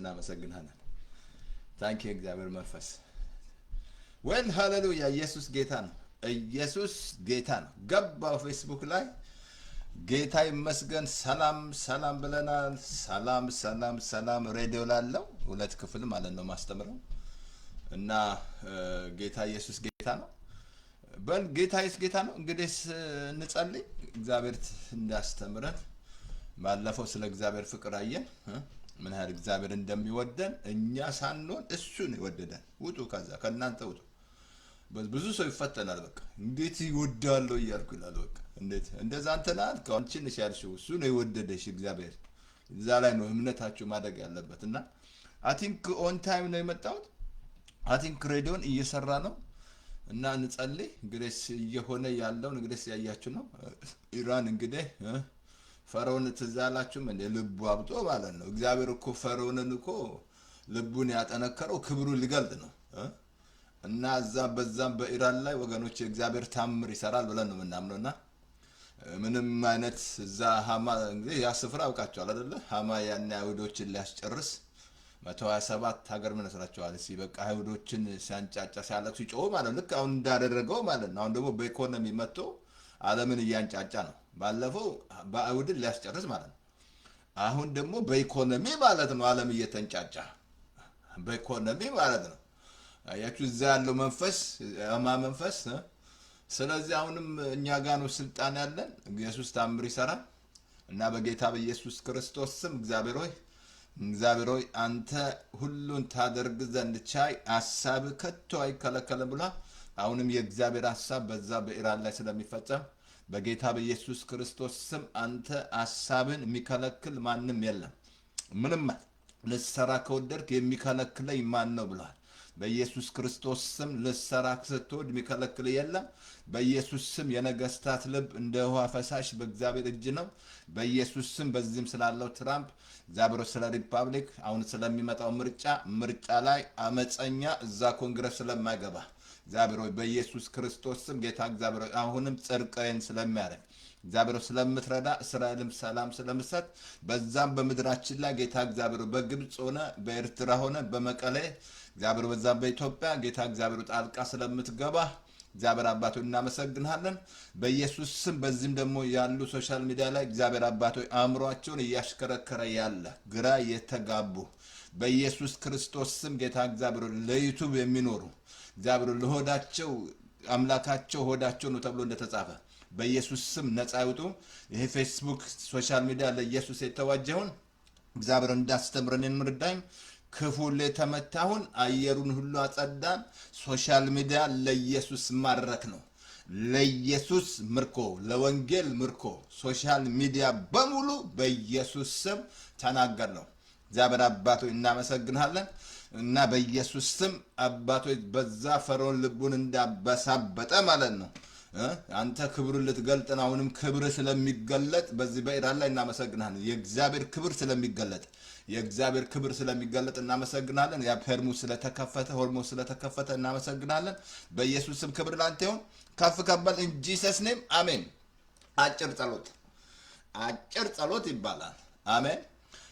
እናመሰግናለን። ታንክ ዩ እግዚአብሔር መንፈስ ወል ሃሌሉያ። ኢየሱስ ጌታ ነው። ኢየሱስ ጌታ ነው። ገባው ፌስቡክ ላይ ጌታ ይመስገን። ሰላም ሰላም ብለናል። ሰላም ሰላም ሰላም ሬዲዮ ላለው ሁለት ክፍል ማለት ነው ማስተምረው እና ጌታ ኢየሱስ ጌታ ነው። በል ጌታ ኢየሱስ ጌታ ነው። እንግዲህ እንጸልይ እግዚአብሔር እንዳስተምረን። ባለፈው ስለ እግዚአብሔር ፍቅር አየን። ምን ያህል እግዚአብሔር እንደሚወደን እኛ ሳንሆን እሱ ነው የወደደን። ውጡ ከዛ ከናንተ ውጡ። ብዙ ሰው ይፈተናል። በቃ እንዴት ይወዳል እያልኩ ይላል። በቃ እንዴት እንደዛ አንተናል ካንቺን ሲያልሽው እሱ ነው የወደደሽ እግዚአብሔር። እዛ ላይ ነው እምነታችሁ ማደግ ያለበት እና አይ ቲንክ ኦን ታይም ነው የመጣሁት። አይ ቲንክ ሬዲዮን እየሰራ ነው እና እንጸልይ። እንግዲህ እየሆነ ያለው እንግዲህ ያያችሁ ነው። ኢራን እንግዲህ ፈርዖን ትዛላችሁም እንደ ልቡ አብጦ ማለት ነው። እግዚአብሔር እኮ ፈርዖንን እኮ ልቡን ያጠነከረው ክብሩን ሊገልጥ ነው እና በዛም በኢራን ላይ ወገኖች እግዚአብሔር ታምር ይሰራል ብለን ነው የምናምነውና ምንም አይነት እዛ ሃማ እንግዲህ ያ ስፍራ አውቃቸዋል አይደለ? ሃማ ያን አይሁዶችን ሊያስጨርስ 127 ሀገር ምን ሰራቸዋል? እሺ በቃ አይሁዶችን ሲያንጫጫ ሲያለቅሱ ይጮህ ማለት ልክ አሁን እንዳደረገው ማለት ነው። አሁን ደግሞ በኢኮኖሚ መጥቶ ዓለምን እያንጫጫ ነው። ባለፈው በአይሁድን ሊያስጨርስ ማለት ነው። አሁን ደግሞ በኢኮኖሚ ማለት ነው ዓለም እየተንጫጫ በኢኮኖሚ ማለት ነው። አያችሁ እዛ ያለው መንፈስ አማ መንፈስ። ስለዚህ አሁንም እኛ ጋር ነው ስልጣን ያለን። ኢየሱስ ታምር ይሰራል እና በጌታ በኢየሱስ ክርስቶስ ስም እግዚአብሔር ሆይ አንተ ሁሉን ታደርግ ዘንድ ቻይ፣ ሐሳብ ከቶ አይከለከልም ብሏል። አሁንም የእግዚአብሔር ሐሳብ በዛ በኢራን ላይ ስለሚፈጸም በጌታ በኢየሱስ ክርስቶስ ስም አንተ ሐሳብን የሚከለክል ማንም የለም። ምንም ልትሰራ ከወደድክ የሚከለክለኝ ማን ነው ብሏል። በኢየሱስ ክርስቶስ ስም ልትሰራ ስትወድ የሚከለክል የለም። በኢየሱስ ስም የነገስታት ልብ እንደ ውሃ ፈሳሽ በእግዚአብሔር እጅ ነው። በኢየሱስ ስም በዚህም ስላለው ትራምፕ እግዚአብሔር ስለ ሪፐብሊክ አሁን ስለሚመጣው ምርጫ ላይ አመፀኛ እዛ ኮንግረስ ስለማይገባ እግዚአብሔር በኢየሱስ ክርስቶስ ስም ጌታ እግዚአብሔር አሁንም ጽድቅን ስለሚያደርግ እግዚአብሔር ስለምትረዳ እስራኤልም ሰላም ስለምሰጥ በዛም በመድራችን ላይ ጌታ እግዚአብሔር በግብጽ ሆነ በኤርትራ ሆነ በመቀሌ እግዚአብሔር በዛም በኢትዮጵያ ጌታ እግዚአብሔር ጣልቃ ስለምትገባ እግዚአብሔር አባቶ እናመሰግናለን በኢየሱስ ስም። በዚህም ደግሞ ያሉ ሶሻል ሚዲያ ላይ እግዚአብሔር አባቶ አእምሯቸውን እያሽከረከረ ያለ ግራ የተጋቡ በኢየሱስ ክርስቶስ ስም ጌታ እግዚአብሔር ለዩቲዩብ የሚኖሩ እግዚአብሔር ለሆዳቸው አምላካቸው ሆዳቸው ነው ተብሎ እንደተጻፈ በኢየሱስ ስም ነፃ ይውጡ። ይሄ ፌስቡክ ሶሻል ሚዲያ ለኢየሱስ የተዋጀውን እግዚአብሔር እንዳስተምረን እንርዳኝ። ክፉ ለተመታሁን አየሩን ሁሉ አጸዳን። ሶሻል ሚዲያ ለኢየሱስ ማረክ ነው። ለኢየሱስ ምርኮ፣ ለወንጌል ምርኮ ሶሻል ሚዲያ በሙሉ በኢየሱስ ስም ተናገር ነው። እግዚአብሔር አባቶ እናመሰግናለን እና በኢየሱስ ስም አባቶ በዛ ፈርዖን ልቡን እንዳበሳበጠ ማለት ነው አንተ ክብሩን ልትገልጥ ነው። አሁንም ክብር ስለሚገለጥ በዚህ በኢራን ላይ እናመሰግናለን። የእግዚአብሔር ክብር ስለሚገለጥ እናመሰግናለን። ያ ሄርሙዝ ስለተከፈተ እናመሰግናለን። በኢየሱስ ስም ክብር ላንተ ይሁን። ከፍ ከበል ኢን ጂሰስ ኔም አሜን። አጭር ጸሎት ይባላል። አሜን።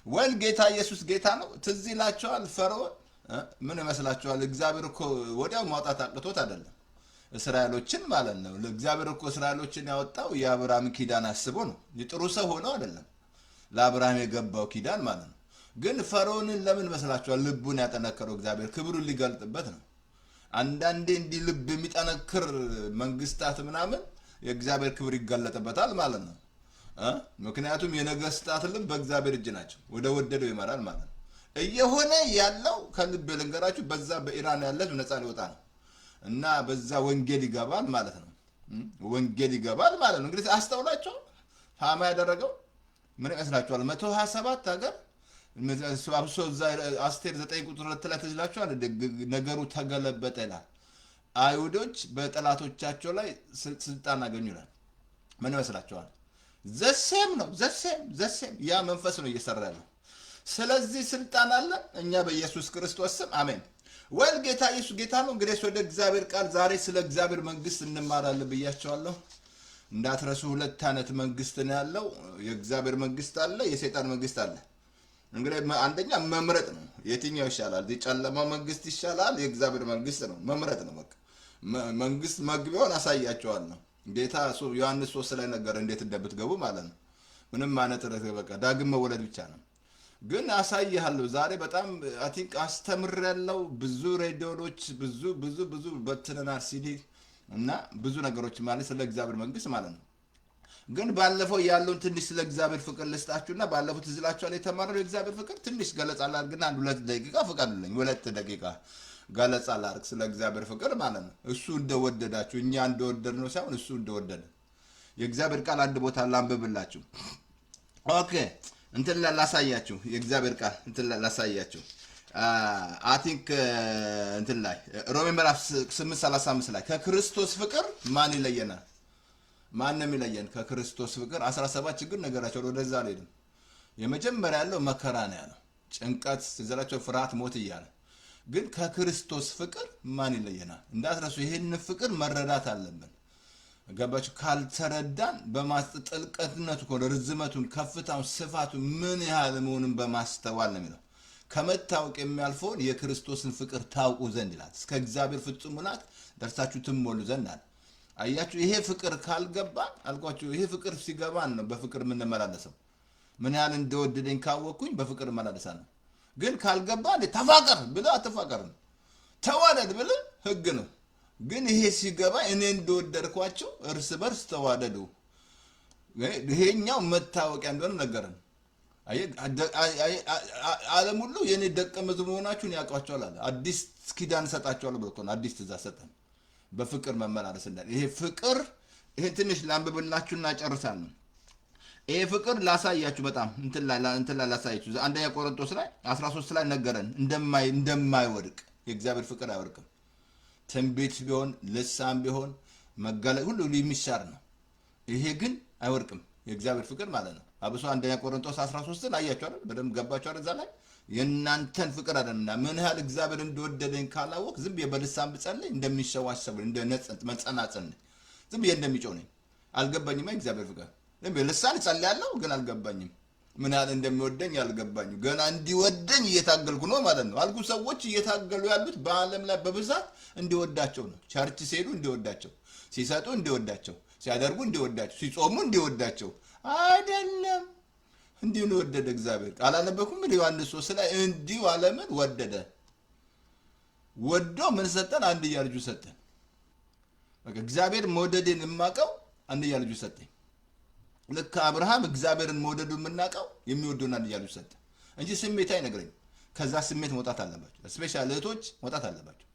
ወል ጌታ ኢየሱስ ጌታ ነው። ትዝ ይላችኋል ፈርዖን ምን ይመስላችኋል? እግዚአብሔር እኮ ወዲያው ማውጣት አቅቶት አይደለም እስራኤሎችን ማለት ነው። ለእግዚአብሔር እኮ እስራኤሎችን ያወጣው የአብርሃም ኪዳን አስቦ ነው። የጥሩ ሰው ሆኖ አይደለም ለአብርሃም የገባው ኪዳን ማለት ነው። ግን ፈርዖንን ለምን መስላችኋል ልቡን ያጠነከረው? እግዚአብሔር ክብሩን ሊገልጥበት ነው። አንዳንዴ እንዲህ ልብ የሚጠነክር መንግስታት ምናምን የእግዚአብሔር ክብር ይገለጥበታል ማለት ነው። ምክንያቱም የነገስታት ልብ በእግዚአብሔር እጅ ናቸው። ወደ ወደደው ይመራል ማለት ነው። እየሆነ ያለው ከልብ ልንገራችሁ በዛ በኢራን ያለ ነፃ ሊወጣ ነው እና በዛ ወንጌል ይገባል ማለት ነው። እንግዲህ አስተውላችሁ ሃማ ያደረገው ምን ይመስላችኋል? 127 ሀገር አብሶ አስቴር 9:2 ላይ ተዝላችኋል። ነገሩ ተገለበጠ ይላል። አይሁዶች በጠላቶቻቸው ላይ ስልጣን አገኙ ይላል። ምን ይመስላችኋል? ዘሴም ነው ዘሴም ያ መንፈስ ነው እየሰራ ያለው። ስለዚህ ስልጣን አለ እኛ በኢየሱስ ክርስቶስ ስም አሜን። ወል ጌታ ኢየሱስ ጌታ ነው። እንግዲህ ወደ እግዚአብሔር ቃል ዛሬ ስለ እግዚአብሔር መንግስት እንማራለን ብያቸዋለሁ። እንዳትረሱ ሁለት አይነት መንግስት ነው ያለው። የእግዚአብሔር መንግስት አለ፣ የሰይጣን መንግስት አለ። እንግዲህ አንደኛ መምረጥ ነው። የትኛው ይሻላል? የጨለማ መንግስት ይሻላል? የእግዚአብሔር መንግስት ነው? መምረጥ ነው። በቃ መንግስት መግቢያውን አሳያቸዋለሁ። ጌታ ዮሐንስ 3 ላይ ነገር እንዴት እንደምትገቡ ማለት ነው። ምንም ማለት በቃ ዳግም መወለድ ብቻ ነው። ግን አሳይሃለሁ። ዛሬ በጣም አይ ቲንክ አስተምሬያለሁ። ብዙ ሬዲዮዎች ብዙ በትነናል ሲዲ እና ብዙ ነገሮች ማለት ስለ እግዚአብሔር መንግስት ማለት ነው። ግን ባለፈው ያለውን ትንሽ ስለ እግዚአብሔር ፍቅር ልስጣችሁና ባለፈው ትዝ ይላችኋል የተማረው የእግዚአብሔር ፍቅር ትንሽ ገለጻ ላድርግና አንድ 2 ደቂቃ ፍቀዱልኝ። 2 ደቂቃ ገለጻ ላድርግ ስለ እግዚአብሔር ፍቅር ማለት ነው። እሱ እንደወደዳችሁ እኛ እንደወደድ ነው ሳይሆን እሱ እንደወደደ የእግዚአብሔር ቃል አንድ ቦታ ላንብብላችሁ። ኦኬ እንትን ላሳያችሁ። የእግዚአብሔር ቃል እንትን ላሳያችሁ። አይ ቲንክ እንትን ላይ ሮሜ ምዕራፍ 8:35 ላይ ከክርስቶስ ፍቅር ማን ይለየናል? ማን ነው የሚለየን ከክርስቶስ ፍቅር? 17 ችግር ነገራቸው። ወደዛ አልሄድም። የመጀመሪያ ያለው መከራ ነው ያለው፣ ጭንቀት፣ ትዘላቸው፣ ፍርሃት፣ ሞት እያለ ግን ከክርስቶስ ፍቅር ማን ይለየናል? እንዳትረሱ። ይሄን ፍቅር መረዳት አለብን። ገባችሁ? ካልተረዳን ጥልቀትነቱ ርዝመቱን፣ ከፍታውን፣ ስፋቱን ምን ያህል መሆኑን በማስተዋል ነው የሚለው። ከመታወቅ የሚያልፈውን የክርስቶስን ፍቅር ታውቁ ዘንድ ይላል። እስከ እግዚአብሔር ፍጹም ሙላት ደርሳችሁ ትሞሉ ዘንድ አለ። አያችሁ፣ ይሄ ፍቅር ካልገባን አልኳችሁ። ይሄ ፍቅር ሲገባን ነው በፍቅር የምንመላለሰው። ምን ያህል እንደወደደኝ ካወቅኩኝ በፍቅር እመላለሳለሁ። ግን ካልገባ ተፋቀር ብለህ አትፋቀርም። ተዋደድ ብለህ ህግ ነው። ግን ይሄ ሲገባ እኔ እንደወደድኳቸው እርስ በርስ ተዋደዱ። ይሄኛው መታወቂያ እንደሆነ ነገረን። ዓለም ሁሉ የኔ ደቀ መዝሙር መሆናችሁን ያውቋቸዋል አለ። አዲስ ኪዳን ሰጣቸዋለሁ ብሎ ነው አዲስ ትእዛዝ ሰጠን። በፍቅር መመላለስ እንዳለ ይሄ ፍቅር ይሄ ትንሽ ላንብብላችሁና ጨርሳለሁ። ይሄ ፍቅር ላሳያችሁ በጣም እንትን ላይ ላሳያችሁ። አንደኛ ቆሮንቶስ ላይ 13 ላይ ነገረን እንደማይወድቅ። የእግዚአብሔር ፍቅር አይወድቅም። ትንቢት ቢሆን ልሳን ቢሆን መገለጥ ሁሉ የሚሻር ነው። ይሄ ግን አይወድቅም። የእግዚአብሔር ፍቅር ማለት ነው። አብሶ አንደኛ ቆሮንቶስ 13 ላይ አያችሁ አይደል? በደንብ ገባችሁ አይደል? እዛ ላይ የእናንተን ፍቅር አይደልና ምን ያህል እግዚአብሔር እንደወደደኝ ካላወቅ ዝም ብዬ በልሳን ብጸልይ እንደሚሸዋሸብ እንደ መጸናጸን ዝም ብዬ እንደሚጮህ ነኝ። አልገባኝም። እግዚአብሔር ፍቅር ዝም ብዬ ልሳን እጸልያለሁ ግን አልገባኝም። ምን ያህል እንደሚወደኝ አልገባኝም። ገና እንዲወደኝ እየታገልኩ ነው ማለት ነው። አልኩ ሰዎች እየታገሉ ያሉት በዓለም ላይ በብዛት እንዲወዳቸው ነው። ቸርች ሲሄዱ እንዲወዳቸው፣ ሲሰጡ እንዲወዳቸው፣ ሲያደርጉ እንዲወዳቸው፣ ሲጾሙ እንዲወዳቸው አይደለም። እንዲሁ ነው ወደደ እግዚአብሔር። አላነበኩም? ዮሐንስ 3 ላይ እንዲሁ ዓለምን ወደደ። ወዶ ምን ሰጠን? አንድያ ልጁ ሰጠን። በቃ እግዚአብሔር መውደድን የማውቀው አንድያ ልጁ ሰጠኝ። ልክ አብርሃም እግዚአብሔርን መውደዱን የምናውቀው የሚወደውን አንድያ ልጁ ሰጠ እንጂ ስሜት አይነግረኝም። ከዛ ስሜት መውጣት አለባቸው። ስፔሻል እህቶች መውጣት አለባቸው።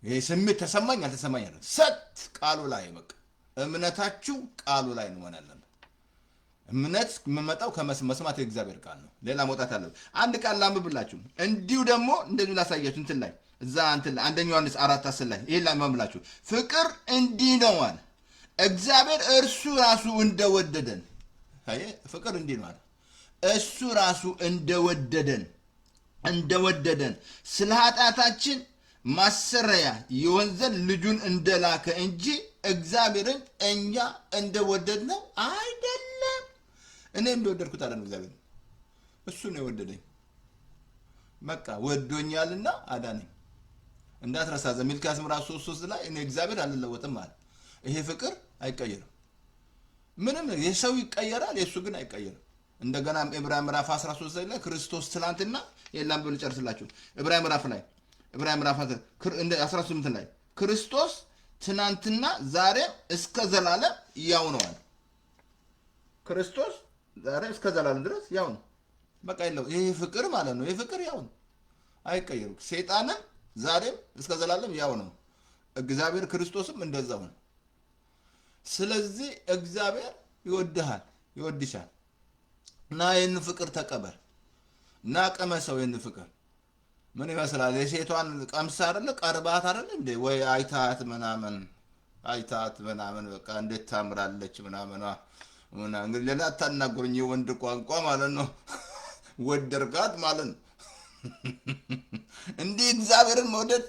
ይሄ ስሜት ተሰማኝ አልተሰማኝ አይደለም። ሰጥ ቃሉ ላይ በቃ እምነታችሁ ቃሉ ላይ ነው ማለት ነው። እምነት የምመጣው ከመስማት የእግዚአብሔር ቃል ነው። ሌላ መውጣት አለ። አንድ ቃል ላንብብላችሁ። እንዲሁ ደግሞ እንደዚህ ላሳያችሁ። እንትን ላይ እዛ እንትን ላይ አንደኛ ዮሐንስ 4:10 ላይ ይሄን ላንብብላችሁ። ፍቅር እንዲህ ነው አለ እግዚአብሔር እርሱ ራሱ እንደወደደን። አይ ፍቅር እንዲህ ነው አለ እሱ ራሱ እንደወደደን ስለ ኃጢአታችን ማሰረያ ይሆን ዘንድ ልጁን እንደላከ እንጂ እግዚአብሔርን እኛ እንደወደድነው አይደለም። እኔ እንደወደድኩት አይደለም። እግዚአብሔር እሱ ነው የወደደኝ። በቃ ወዶኛልና አዳነኝ። እንዳትረሳ ዘሚልክያስ ምዕራፍ 3:3 ላይ እኔ እግዚአብሔር አልለወጥም አለ። ይሄ ፍቅር አይቀየርም። ምንም የሰው ይቀየራል፣ የሱ ግን አይቀየርም። እንደገና ዕብራውያን ምዕራፍ 13 ላይ ክርስቶስ ትናንትና የላም ብሎ ጨርስላችሁ። ዕብራውያን ምዕራፍ 18 ላይ ክርስቶስ ትናንትና ዛሬ እስከ ዘላለም ያው ነው አለ። ክርስቶስ ዛሬ እስከ ዘላለም ድረስ ያው ነው። በቃ ይለው ይሄ ፍቅር ማለት ነው። ይሄ ፍቅር ያው ነው፣ አይቀየርም። ሰይጣንም ዛሬም እስከ ዘላለም ያው ነው። እግዚአብሔር ክርስቶስም እንደዛው ነው። ስለዚህ እግዚአብሔር ይወድሃል፣ ይወድሻል። እና ይህን ፍቅር ተቀበል እና ቀመሰው። ይህን ፍቅር ምን ይመስላል? የሴቷን ቀምሳ አይደለ ቀርባት አይደለ እንዴ? ወይ አይታት ምናምን በቃ እንዴት ታምራለች ምናምን እንግዲህ ሌላ አታናግሩኝ። የወንድ ቋንቋ ማለት ነው። ወደርጋት ማለት ነው። እንዲህ እግዚአብሔርን መውደድ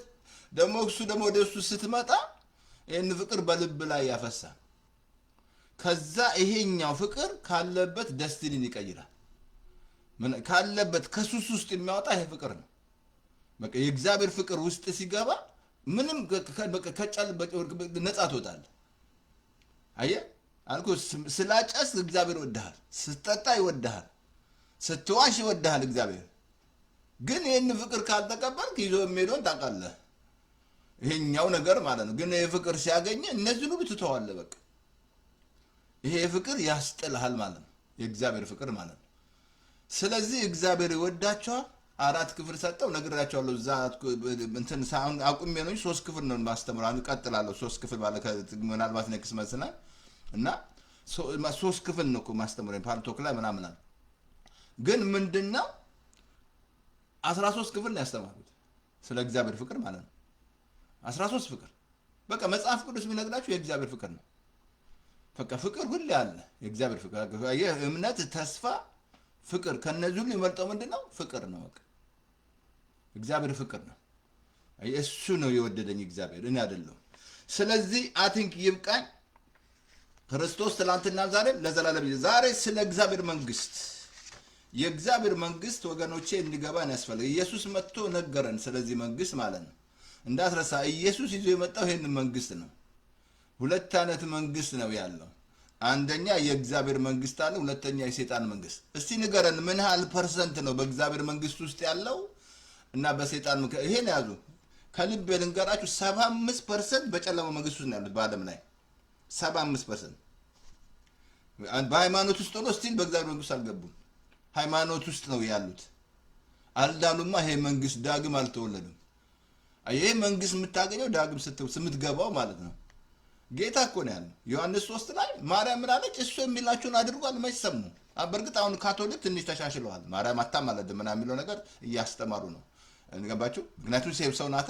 ደግሞ እሱ ደግሞ ወደ እሱ ስትመጣ ይህን ፍቅር በልብ ላይ ያፈሳል። ከዛ ይሄኛው ፍቅር ካለበት ደስቲኒን ይቀይራል። ምን ካለበት ከሱስ ውስጥ የሚያወጣ ይሄ ፍቅር ነው። በቃ የእግዚአብሔር ፍቅር ውስጥ ሲገባ ምንም በቃ ከጫል ነፃ ትወጣለህ። አየህ አልኩ ስላጨስ እግዚአብሔር ይወድሃል፣ ስትጠጣ ይወድሃል፣ ስትዋሽ ይወድሃል እግዚአብሔር። ግን ይህን ፍቅር ካልተቀበልክ ይዞ የሚሄደውን ታውቃለህ። ይሄኛው ነገር ማለት ነው። ግን ይሄ ፍቅር ሲያገኝ እነዚህን ሁሉ ትተዋለህ። በቃ ይሄ ፍቅር ያስጥልሃል ማለት ነው፣ የእግዚአብሔር ፍቅር ማለት ነው። ስለዚህ እግዚአብሔር ይወዳቸዋል። 4 ክፍል ሰጠው ነግራቸዋለሁ። እዛ እንትን ሳይሆን አቁሜ ነው 3 ክፍል ነው ማስተምራን እቀጥላለሁ። 3 ክፍል ማለት ምናልባት ኔክስት መስና እና 3 ክፍል ነው ማስተምረን ፓርቶክ ላይ ምናምን አለ። ግን ምንድነው 13 ክፍል ነው ያስተማሩት ስለ እግዚአብሔር ፍቅር ማለት ነው። 13 ፍቅር በቃ መጽሐፍ ቅዱስ የሚነግራችሁ የእግዚአብሔር ፍቅር ነው። በቃ ፍቅር ሁሉ ያለ የእግዚአብሔር ፍቅር እምነት፣ ተስፋ፣ ፍቅር ከነዚህ ሁሉ የሚበልጠው ምንድነው? ፍቅር ነው። በቃ እግዚአብሔር ፍቅር ነው። እሱ ነው የወደደኝ እግዚአብሔር፣ እኔ አይደለሁም። ስለዚህ አይ ቲንክ ይብቃኝ። ክርስቶስ ትላንትና ዛሬ ለዘላለም ዛሬ ስለ እግዚአብሔር መንግስት የእግዚአብሔር መንግስት ወገኖቼ እንዲገባን ያስፈልጋል። ኢየሱስ መጥቶ ነገረን ስለዚህ መንግስት ማለት ነው። እንዳትረሳ ኢየሱስ ይዞ የመጣው ይሄን መንግስት ነው። 2 አይነት መንግስት ነው ያለው። አንደኛ የእግዚአብሔር መንግስት አለ፣ ሁለተኛ የሰይጣን መንግስት። እስቲ ንገረን ምን ያህል ፐርሰንት ነው በእግዚአብሔር መንግስት ውስጥ ያለው እና በሰይጣን ይሄን ያዙ። ከልብ ልንገራችሁ 75% በጨለማ መንግስት ውስጥ ነው ያሉት በዓለም ላይ 75%። በሃይማኖት ውስጥ ነው ስቲል በእግዚአብሔር መንግስት አልገቡም። ሃይማኖት ውስጥ ነው ያሉት። አልዳኑማ። ይሄ መንግስት ዳግም አልተወለዱም። ይሄ መንግስት የምታገኘው ዳግም ስትገባው ማለት ነው። ጌታ እኮ ነው ያለው ዮሐንስ 3 ላይ ማርያም ምን አለች? እሱ የሚላችሁን አድርጓል። መች ሰሙ? በእርግጥ አሁን ካቶሊክ ትንሽ ተሻሽለዋል። ማርያም አታማልድም ምናምን የሚለው ነገር እያስተማሩ ነው። ገባችሁ? ምክንያቱም ሴብ ሰው ናታ።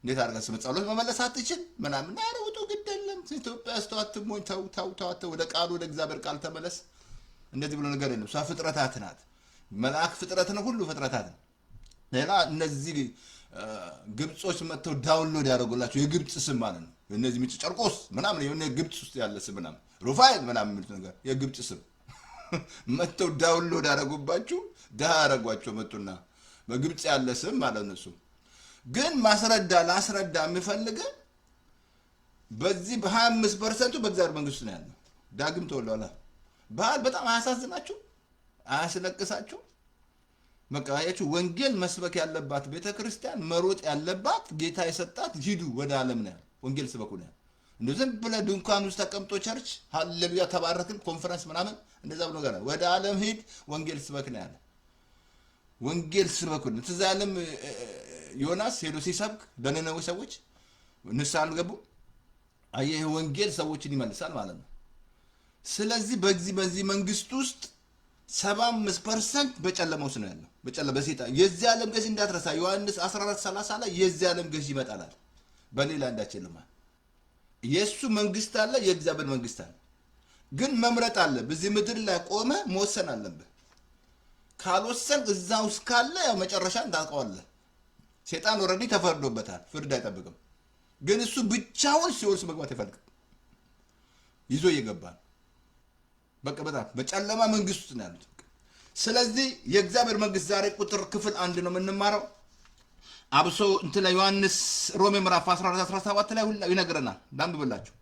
እንዴት አድርጋ ስም ጸሎት መመለስ አትችል ምናምን ያረውጡ ግድ የለም። ኢትዮጵያ አስተዋትሞኝ ተው ወደ ቃሉ ወደ እግዚአብሔር ቃል ተመለስ። እንደዚህ ብሎ ነገር የለም። እሷ ፍጥረታት ናት። መልአክ ፍጥረት ነው፣ ሁሉ ፍጥረታት ነው። ሌላ እነዚህ ግብጾች መጥተው ዳውንሎድ ያደርጉላቸው የግብጽ ስም ማለት ነው። እነዚህ ምጭ ጨርቆስ ምናምን የሆነ ግብጽ ውስጥ ያለ ስም ምናምን ሩፋኤል ምናምን የሚሉት ነገር የግብጽ ስም መጥተው ዳውንሎድ ያደርጉባችሁ ደሃ ያደርጓቸው መጡና በግብጽ ያለ ስም ማለት ነው። እሱ ግን ላስረዳ የሚፈልግ በዚህ በ25% በእግዚአብሔር መንግስት ነው ያለው። ዳግም ተወልዷል። ባህል በጣም አያሳዝናችሁ? አያስለቅሳችሁ? መቃያችሁ ወንጌል መስበክ ያለባት ቤተክርስቲያን መሮጥ ያለባት ጌታ የሰጣት ሂዱ ወደ ዓለም ነው ወንጌል ስበኩ ነው። እንደ ዝም ብለህ ድንኳን ውስጥ ተቀምጦ ቸርች ሃሌሉያ ተባረክን ኮንፈረንስ ምናምን እንደዛ ብሎ ነገር ወደ ዓለም ሂድ ወንጌል ስበክ ነው ያለ። ወንጌል ስበኩ ነው። ትዝ ያለም ዮናስ ሄዶ ሲሰብክ ለነነዌ ሰዎች ንስሐ አልገቡም። አየህ ወንጌል ሰዎችን ይመልሳል ማለት ነው። ስለዚህ በዚህ መንግስት ውስጥ 75% በጨለማው ነው ያለው። በሰይጣን የዚህ ዓለም ገዢ እንዳትረሳ ዮሐንስ 14:30 ላይ የዚህ ዓለም ገዢ ይመጣል። በሌላ እንዳችልማ የሱ መንግስት አለ፣ የእግዚአብሔር መንግስት አለ። ግን መምረጥ አለ። በዚህ ምድር ላይ ቆመ መወሰን አለብህ። ካልወሰን እዛው እስካለ ያው መጨረሻን ታውቀዋለህ። ሰይጣን ኦሬዲ ተፈርዶበታል፣ ፍርድ አይጠብቅም። ግን እሱ ብቻውን ሲወርስ መግባት ይፈልጋል። ይዞ እየገባል በቃ በጣም በጨለማ መንግስት ውስጥ ነው ያሉት። ስለዚህ የእግዚአብሔር መንግስት ዛሬ ቁጥር ክፍል 1 ነው የምንማረው። አብሶ እንትን ዮሐንስ ሮሜ ምዕራፍ 14:17 ላይ ሁሉ ይነግረናል። ላንብብላችሁ።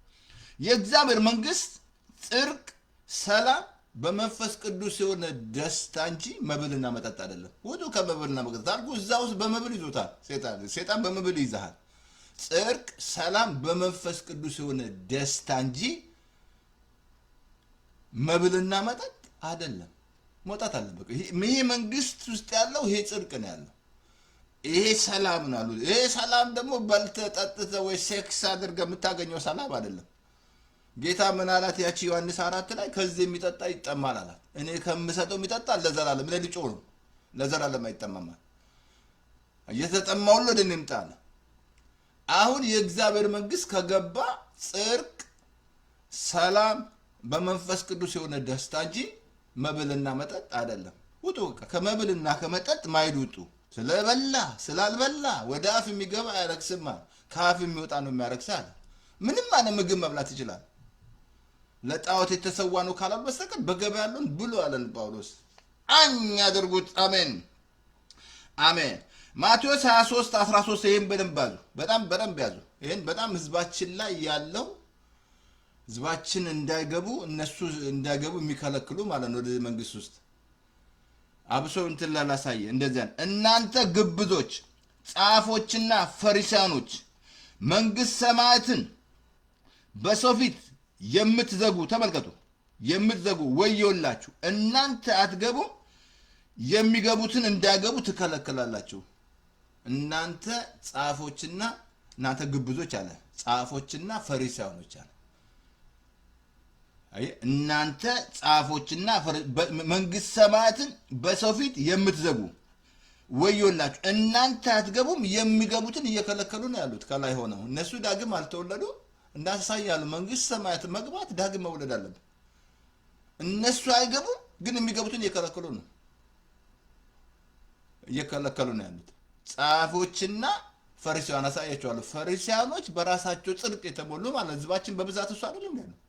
የእግዚአብሔር መንግስት ጽድቅ፣ ሰላም በመንፈስ ቅዱስ የሆነ ደስታ እንጂ መብልና መጠጥ አይደለም። ውጡ ከመብልና መጠጥ አልኩ። እዛ ውስጥ በመብል ይዞታል ሰይጣን በመብል ይዛሃል። ጽድቅ፣ ሰላም በመንፈስ ቅዱስ የሆነ ደስታ እንጂ መብልና መጠጥ አይደለም። መውጣት አለበት። ይሄ መንግስት ውስጥ ያለው ይሄ ጽድቅ ነው ያለው። ይሄ ሰላም ነው ያለው። ይሄ ሰላም ደግሞ በልተህ ጠጥተህ ወይ ሴክስ አድርገህ የምታገኘው ሰላም አይደለም። ጌታ ምን አላት? ያቺ ዮሐንስ 4 ላይ ከዚህ የሚጠጣ ይጠማል አላት። እኔ ከምሰጠው የሚጠጣ ለዘላለም ለልጮ ነው፣ ለዘላለም አይጠማም። እየተጠማው ወደ እኔ ይምጣ አለ። አሁን የእግዚአብሔር መንግስት ከገባ ጽድቅ፣ ሰላም በመንፈስ ቅዱስ የሆነ ደስታ እንጂ መብልና መጠጥ አይደለም። ውጡ ከመብልና ከመጠጥ ማይድ ውጡ። ስለበላ ስላልበላ ወደ አፍ የሚገባ ያረክስማ፣ ከአፍ የሚወጣ ነው የሚያረክሳል። ምንም አይነት ምግብ መብላት ይችላል። ለጣዖት የተሰዋ ነው ካላል በስተቀር በገበያ ያለውን ብሎ አለን ጳውሎስ። አኝ ያድርጉት። አሜን አሜን። ማቴዎስ 23 13 ይህን በደንብ ያዙ፣ በደንብ ያዙ። ይህን በጣም ህዝባችን ላይ ያለው ህዝባችን እንዳይገቡ እነሱ እንዳይገቡ የሚከለክሉ ማለት ነው ወደ መንግስት ውስጥ። አብሶ እንትን ላላሳየ እንደዚያ እናንተ ግብዞች ጻፎችና ፈሪሳኖች መንግስት ሰማያትን በሰው ፊት የምትዘጉ፣ ተመልከቱ፣ የምትዘጉ ወዮላችሁ፣ እናንተ አትገቡም፣ የሚገቡትን እንዳይገቡ ትከለክላላችሁ። እናንተ ጻፎችና እናንተ ግብዞች አለ፣ ጻፎችና ፈሪሳኖች አለ። እናንተ ጻፎችና መንግስት ሰማያትን በሰው ፊት የምትዘጉ ወዮላችሁ፣ እናንተ አትገቡም፣ የሚገቡትን እየከለከሉ ነው ያሉት። ከላይ ሆነው እነሱ ዳግም አልተወለዱ እንዳሳያሉ። መንግስት ሰማያት መግባት ዳግም መውለድ አለበት። እነሱ አይገቡም፣ ግን የሚገቡትን እየከለከሉ ነው ያሉት። ጻፎችና ፈሪሳውያን አሳያቸዋለሁ። ፈሪሳውያኖች በራሳቸው ጽድቅ የተሞሉ ማለት ህዝባችን በብዛት እሱ አይደለም ያለው።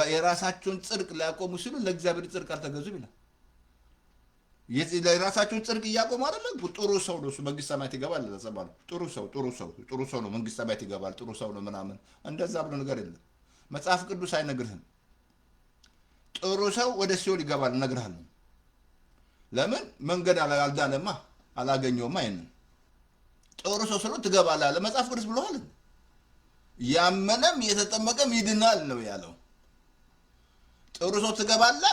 የራሳቸውን ጽድቅ ሊያቆሙ ሲሉ ለእግዚአብሔር ጽድቅ አልተገዙም ይላል። የራሳቸውን ጽድቅ እያቆሙ አይደለም። ጥሩ ሰው ነው እሱ መንግስት ሰማያት ይገባል ተባለ። ጥሩ ሰው ነው መንግስት ሰማያት ይገባል፣ ጥሩ ሰው ነው ምናምን እንደዛ ብሎ ነገር የለም። መጽሐፍ ቅዱስ አይነግርህም። ጥሩ ሰው ወደ ሲኦል ይገባል እነግርሃለሁ። ለምን መንገድ አልዳነማ፣ አላገኘውማ። ይሄንን ጥሩ ሰው ስለ ትገባለህ አለ መጽሐፍ ቅዱስ ብሎሃል። ያመነም የተጠመቀም ይድናል ነው ያለው። ጥሩ ሰው ትገባለህ።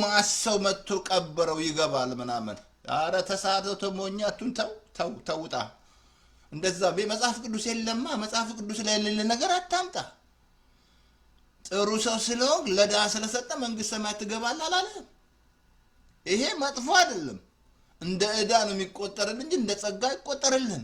ማሰው መጥቶ ቀበረው ይገባል ምናምን። አረ ተሳደው ሞኛቱን ተውጣ። እንደዛ በመጽሐፍ ቅዱስ የለማ። መጽሐፍ ቅዱስ ላይ የሌለ ነገር አታምጣ። ጥሩ ሰው ስለሆንክ ለድሃ ስለሰጠ መንግስት ሰማያት ትገባለህ አላለም። ይሄ መጥፎ አይደለም። እንደ ዕዳ ነው የሚቆጠርልን እንጂ እንደ ጸጋ አይቆጠርልን።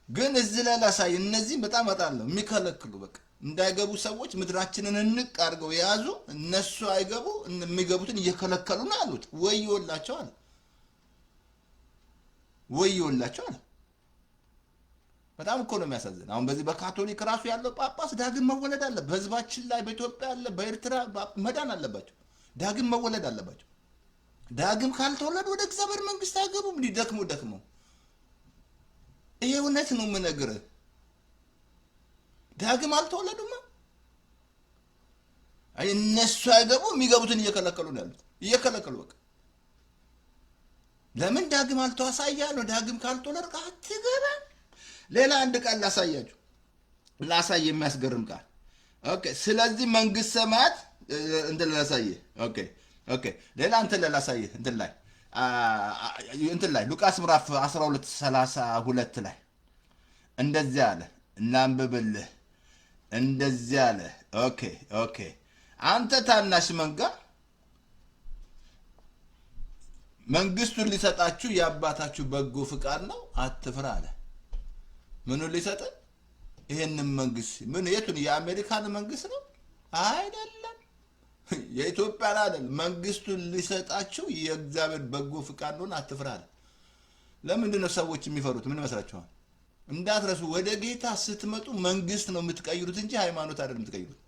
ግን እዚህ ላይ ላሳይ። እነዚህ በጣም አጣለው የሚከለክሉ በቃ እንዳይገቡ ሰዎች ምድራችንን እንቅ አድርገው የያዙ። እነሱ አይገቡ፣ የሚገቡትን እየከለከሉ ነው ያሉት። ወዮላቸው አለ። በጣም እኮ ነው የሚያሳዝን። አሁን በዚህ በካቶሊክ ራሱ ያለው ጳጳስ ዳግም መወለድ አለ። በህዝባችን ላይ በኢትዮጵያ አለ፣ በኤርትራ መዳን አለባቸው። ዳግም መወለድ አለባቸው። ዳግም ካልተወለዱ ወደ እግዚአብሔር መንግስት አይገቡም። ደክመው ይሄ እውነት ነው የምነግርህ። ዳግም አልተወለዱማ። እነሱ አይገቡ፣ የሚገቡትን እየከለከሉ ነው ያሉት። እየከለከሉ በቃ ለምን ዳግም አልተዋሳያለሁ። ዳግም ካልተወለድክ አትገባም። ሌላ አንድ ቃል ላሳይ የሚያስገርም ቃል። ኦኬ። ስለዚህ መንግስት ሰማያት እንትን ላሳየ። ኦኬ። ሌላ እንትን ላሳየ እንትን ላይ ሉቃስ ምዕራፍ 12:32 ላይ እንደዚህ አለ። እናንብብልህ። እንደዚህ አለ። ኦኬ። አንተ ታናሽ መንጋ መንግስቱን ሊሰጣችሁ የአባታችሁ በጎ ፍቃድ ነው፣ አትፍራ አለ። ምኑን ሊሰጥ? ይሄንን መንግስት የቱን? የአሜሪካን መንግስት ነው አይደለም፣ የኢትዮጵያን አይደለም። መንግስቱን ሊሰጣችሁ የእግዚአብሔር በጎ ፍቃድ ነው፣ አትፍራ አለ። ለምንድን ነው ሰዎች የሚፈሩት? ምን ይመስላችኋል? እንዳትረሱ፣ ወደ ጌታ ስትመጡ መንግስት ነው የምትቀይሩት እንጂ ሃይማኖት አይደለም የምትቀይሩት።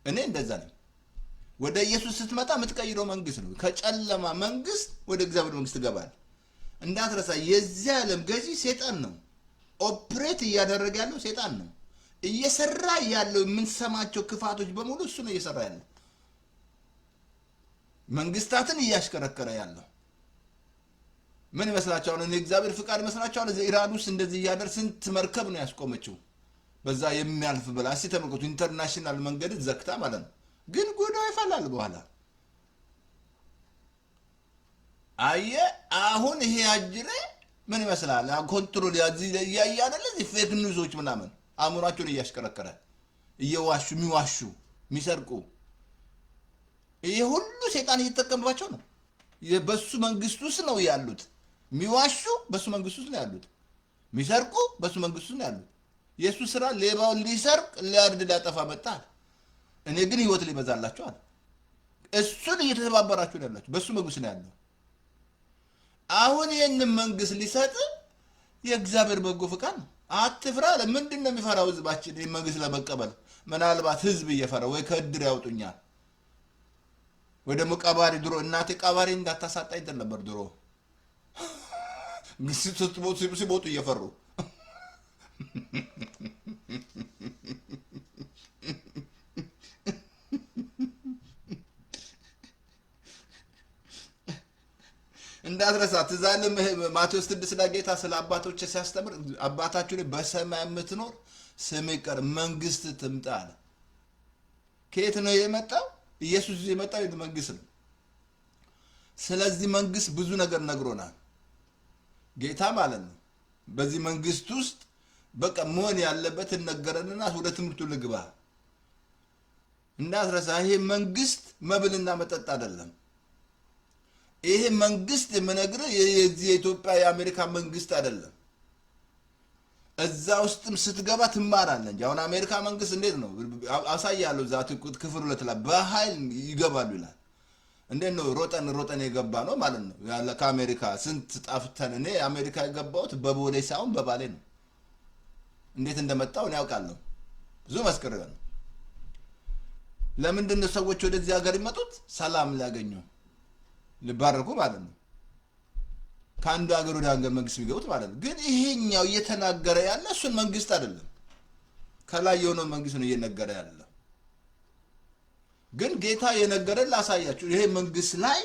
እኔ እንደዛ ነኝ። ወደ ኢየሱስ ስትመጣ የምትቀይረው መንግስት ነው። ከጨለማ መንግስት ወደ እግዚአብሔር መንግስት ትገባል። እንዳትረሳ፣ የዚህ ዓለም ገዢ ሴጣን ነው። ኦፕሬት እያደረገ ያለው ሴጣን ነው። እየሰራ ያለው የምንሰማቸው ክፋቶች በሙሉ እሱ ነው እየሰራ ያለው። መንግስታትን እያሽከረከረ ያለው ምን ይመስላችኋል? እኔ እግዚአብሔር ፍቃድ ይመስላችኋል? ኢራን ውስጥ እንደዚህ እያደር ስንት መርከብ ነው ያስቆመችው በዛ የሚያልፍ ብላ። እስኪ ተመልከቱ። ኢንተርናሽናል መንገድ ዘግታ ማለት ነው። ግን ጉዳዩ ይፈላል በኋላ። አሁን ይሄ አጅሬ ምን ይመስላል? ኮንትሮል እያየ አይደለ? እዚህ ፌክ ኒውሶች ምናምን አእምሯቸውን እያሽከረከረ እየዋሹ የሚዋሹ የሚሰርቁ፣ ይሄ ሁሉ ሴጣን እየተጠቀምባቸው ነው። በሱ መንግስት ውስጥ ነው ያሉት። የሚዋሹ በሱ መንግስት ውስጥ ነው ያሉት። የሚሰርቁ በሱ መንግስት ውስጥ ነው ያሉት። የእሱ ስራ ሌባውን ሊሰርቅ ሊያርድ ሊያጠፋ መጣል። እኔ ግን ህይወት ሊበዛላችኋል። እሱን እየተተባበራችሁ ነው ያላችሁ። በሱ መንግስት ነው ያለው። አሁን ይህንን መንግስት ሊሰጥ የእግዚአብሔር በጎ ፍቃድ ነው። አትፍራ። ለምንድን ነው የሚፈራው ህዝባችን ይህን መንግስት ለመቀበል? ምናልባት ህዝብ እየፈራ ወይ ከእድር ያውጡኛል ወይ ደግሞ ቀባሪ ድሮ እናቴ ቀባሪ እንዳታሳጣኝ እንትን ነበር ድሮ ሲሞቱ እየፈሩ እንዳትረሳ ትዛለ ማቴዎስ 6 ላይ ጌታ ስለ አባቶች ሲያስተምር አባታችሁ በሰማይ የምትኖር ስም ይቀር መንግስት ትምጣ አለ። ከየት ነው የመጣው? ኢየሱስ የመጣው መንግስት ነው። ስለዚህ መንግስት ብዙ ነገር ነግሮናል ጌታ ማለት ነው። በዚህ መንግስት ውስጥ በቃ መሆን ያለበት ነገረንና ወደ ትምህርቱ ልግባ። እንዳትረሳ ይሄ መንግስት መብልና መጠጥ አይደለም። ይሄ መንግስት የምነግርህ የዚህ የኢትዮጵያ የአሜሪካ መንግስት አይደለም። እዛ ውስጥም ስትገባ ትማራለህ እንጂ አሁን አሜሪካ መንግስት እንዴት ነው አሳያለሁ። እዛ ክፍል 2 ላይ በኃይል ይገባሉ ይላል። እንዴት ነው ሮጠን የገባ ነው ማለት ነው። ያለ ከአሜሪካ ስንት ጣፍተን እኔ አሜሪካ የገባሁት በቦሌ ሳይሆን በባሌ ነው። እንዴት እንደመጣው እኔ ያውቃለሁ። ብዙ መስከረም ነው። ለምንድን ነው ሰዎች ወደዚህ ሀገር ይመጡት? ሰላም ሊያገኙ ሊባረኩ ማለት ነው። ከአንዱ ሀገር ወደ ሀገር መንግስት የሚገቡት ማለት ነው። ግን ይሄኛው እየተናገረ ያለ እሱን መንግስት አይደለም፣ ከላይ የሆነው መንግስት ነው እየነገረ ያለ። ግን ጌታ የነገረን ላሳያችሁ። ይሄ መንግስት ላይ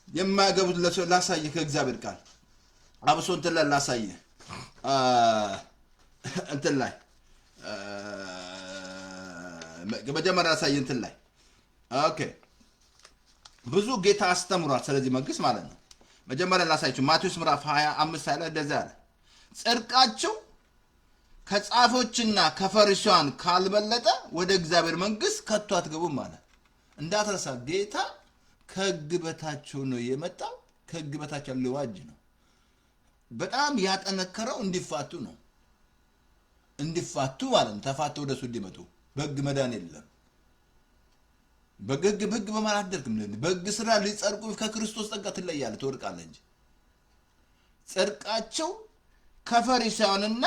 የማያገቡት ላሳየ ከእግዚአብሔር ቃል አብሶ እንትን ላይ ላሳየ እንትን ላይ መጀመሪያ ላሳየ እንትን ላይ ኦኬ ብዙ ጌታ አስተምሯል ስለዚህ መንግስት ማለት ነው። መጀመሪያ ላሳያችሁ ማቴዎስ ምዕራፍ 25 ላይ እንደዛ አለ፣ ጽድቃቸው ከጻፎችና ከፈሪሳውያን ካልበለጠ ወደ እግዚአብሔር መንግስት ከቶ አትገቡም ማለት። እንዳትረሳ ጌታ ከሕግ በታቸው ነው የመጣው። ከሕግ በታቸው ሊዋጅ ነው። በጣም ያጠነከረው እንዲፋቱ ነው። እንዲፋቱ ማለት ነው። ተፋቱ ወደሱ እንዲመጡ። በሕግ መዳን የለም። በሕግ በማለት አደርግም። በሕግ ስራ ሊጸድቁ ከክርስቶስ ጸጋ ትለያለህ፣ ትወድቃለህ እንጂ ጽድቃቸው ከፈሪሳውያንና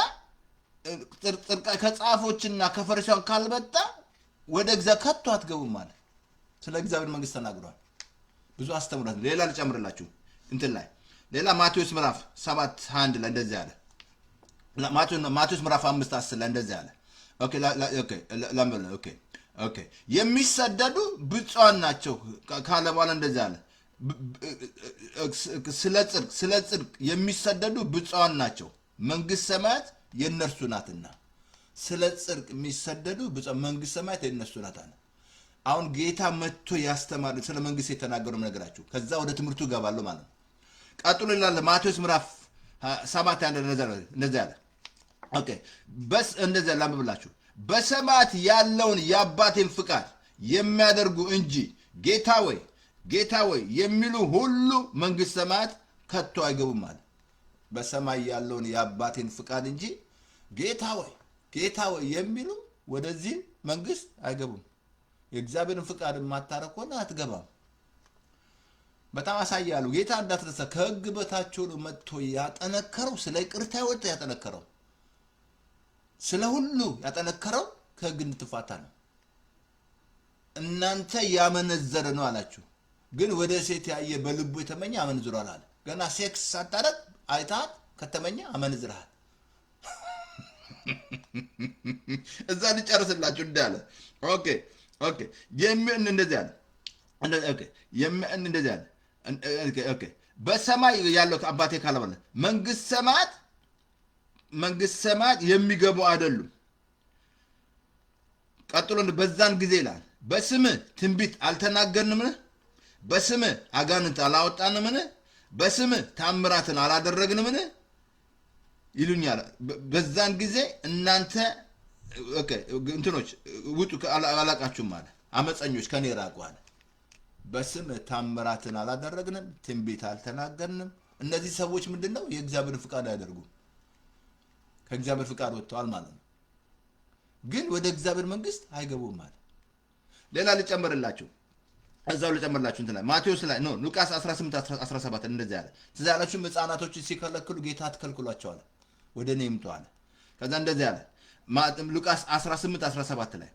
ከጻፎችና ከፈሪሳውያን ካልበጣ ወደ እግዚአብሔር ከቶ አትገቡም ማለት። ስለ እግዚአብሔር መንግስት ተናግሯል። ብዙ አስተምሯል። ሌላ ልጨምርላችሁ እንትን ላይ ሌላ ማቴዎስ ምዕራፍ 7:1 ላይ እንደዚህ አለ። ማቴዎስ ምዕራፍ 5:10 ላይ እንደዚህ አለ። ኦኬ የሚሰደዱ ብፁዓን ናቸው ካለ በኋላ እንደዚህ አለ። ስለ ጽድቅ የሚሰደዱ ብፁዓን ናቸው መንግስት ሰማያት የእነርሱ ናትና። ስለ ጽድቅ የሚሰደዱ መንግስት ሰማያት የእነርሱ ናት አለ። አሁን ጌታ መጥቶ ያስተማር ስለ መንግስት የተናገረው ነገራችሁ። ከዛ ወደ ትምህርቱ እገባለሁ ማለት ነው። ቀጥሎ ይላል ማቴዎስ ምዕራፍ 7 እንደዚህ አለ። ኦኬ በስ እንደዚህ ላምብላችሁ። በሰማያት ያለውን የአባቴን ፍቃድ የሚያደርጉ እንጂ ጌታ ወይ የሚሉ ሁሉ መንግስት ሰማያት ከቶ አይገቡም ማለት። በሰማይ ያለውን የአባቴን ፍቃድ እንጂ ጌታ ወይ የሚሉ ወደዚህ መንግስት አይገቡም። የእግዚአብሔርን ፍቃድ የማታረግ ከሆነ አትገባም። በጣም አሳያለሁ። ጌታ እንዳትረሳ ከሕግ በታቸው ነው መጥቶ ያጠነከረው። ስለ ይቅርታ ወጥ ያጠነከረው፣ ስለ ሁሉ ያጠነከረው ከሕግ እንድትፋታ ነው። እናንተ ያመነዘረ ነው አላችሁ፣ ግን ወደ ሴት ያየ በልቡ የተመኘ አመንዝሯል አለ። ገና ሴክስ ሳታረግ አይታት ከተመኘ አመንዝርሃል። እዛ ልጨርስላችሁ እንዳለ ኦኬ የሚን እንደዚህ አለ። እንደዚህ አለ። በሰማይ ያለው አባቴ ካለበለ መንግስት ሰማያት የሚገቡ አይደሉም። ቀጥሎ በዛን ጊዜ ይላል በስምህ ትንቢት አልተናገርንምን? በስምህ አጋንንት አላወጣንምን? በስምህ ታምራትን አላደረግንምን? ይሉኛል። በዛን ጊዜ እናንተ እንትኖች ውጡ አላቃችሁም አለ። አመፀኞች ከኔ ራቁ አለ። በስምህ ታምራትን አላደረግንም፣ ትንቢት አልተናገርንም። እነዚህ ሰዎች ምንድነው? የእግዚአብሔር ፍቃድ አያደርጉም። ከእግዚአብሔር ፍቃድ ወጥተዋል ማለት ነው። ግን ወደ እግዚአብሔር መንግስት አይገቡም ማለት። ሌላ ልጨምርላችሁ እንትን ላይ ማቴዎስ ላይ ሉቃስ 18:17 እንደዚህ አለ። ትዝ ያላችሁም ሕፃናቶችን ሲከለክሉ ጌታ አትከልክሏቸዋል፣ ወደ እኔ ይምጡ አለ። ከዛ እንደዚህ አለ ሉቃስ 18:17 ላይ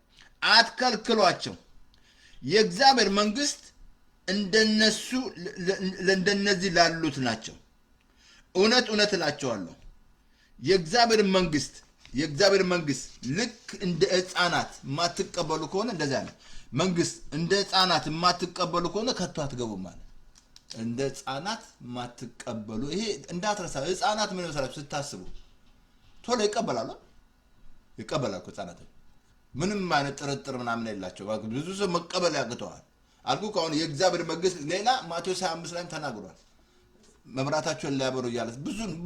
አትከልክሏቸው፣ የእግዚአብሔር መንግስት እንደነሱ ለእንደነዚህ ላሉት ናቸው። እውነት እውነት እላቸዋለሁ የእግዚአብሔር መንግስት ልክ እንደ ሕፃናት የማትቀበሉ ከሆነ እንደዚያ ነው። መንግስት እንደ ሕፃናት የማትቀበሉ ከሆነ ከቶ አትገቡም ማለት እንደ ሕፃናት የማትቀበሉ ይሄ እንዳትረሳ። ሕፃናት ምን መሰላችሁ ስታስቡ ቶሎ ይቀበላሉ ሕፃናት ምንም አይነት ጥርጥር ምናምን የላቸው። ብዙ ሰው መቀበል ያቅተዋል አልኩ። ከሆነ የእግዚአብሔር መንግስት ሌላ ማቴዎስ 25 ላይም ተናግሯል። መብራታቸውን ሊያበሩ እያለ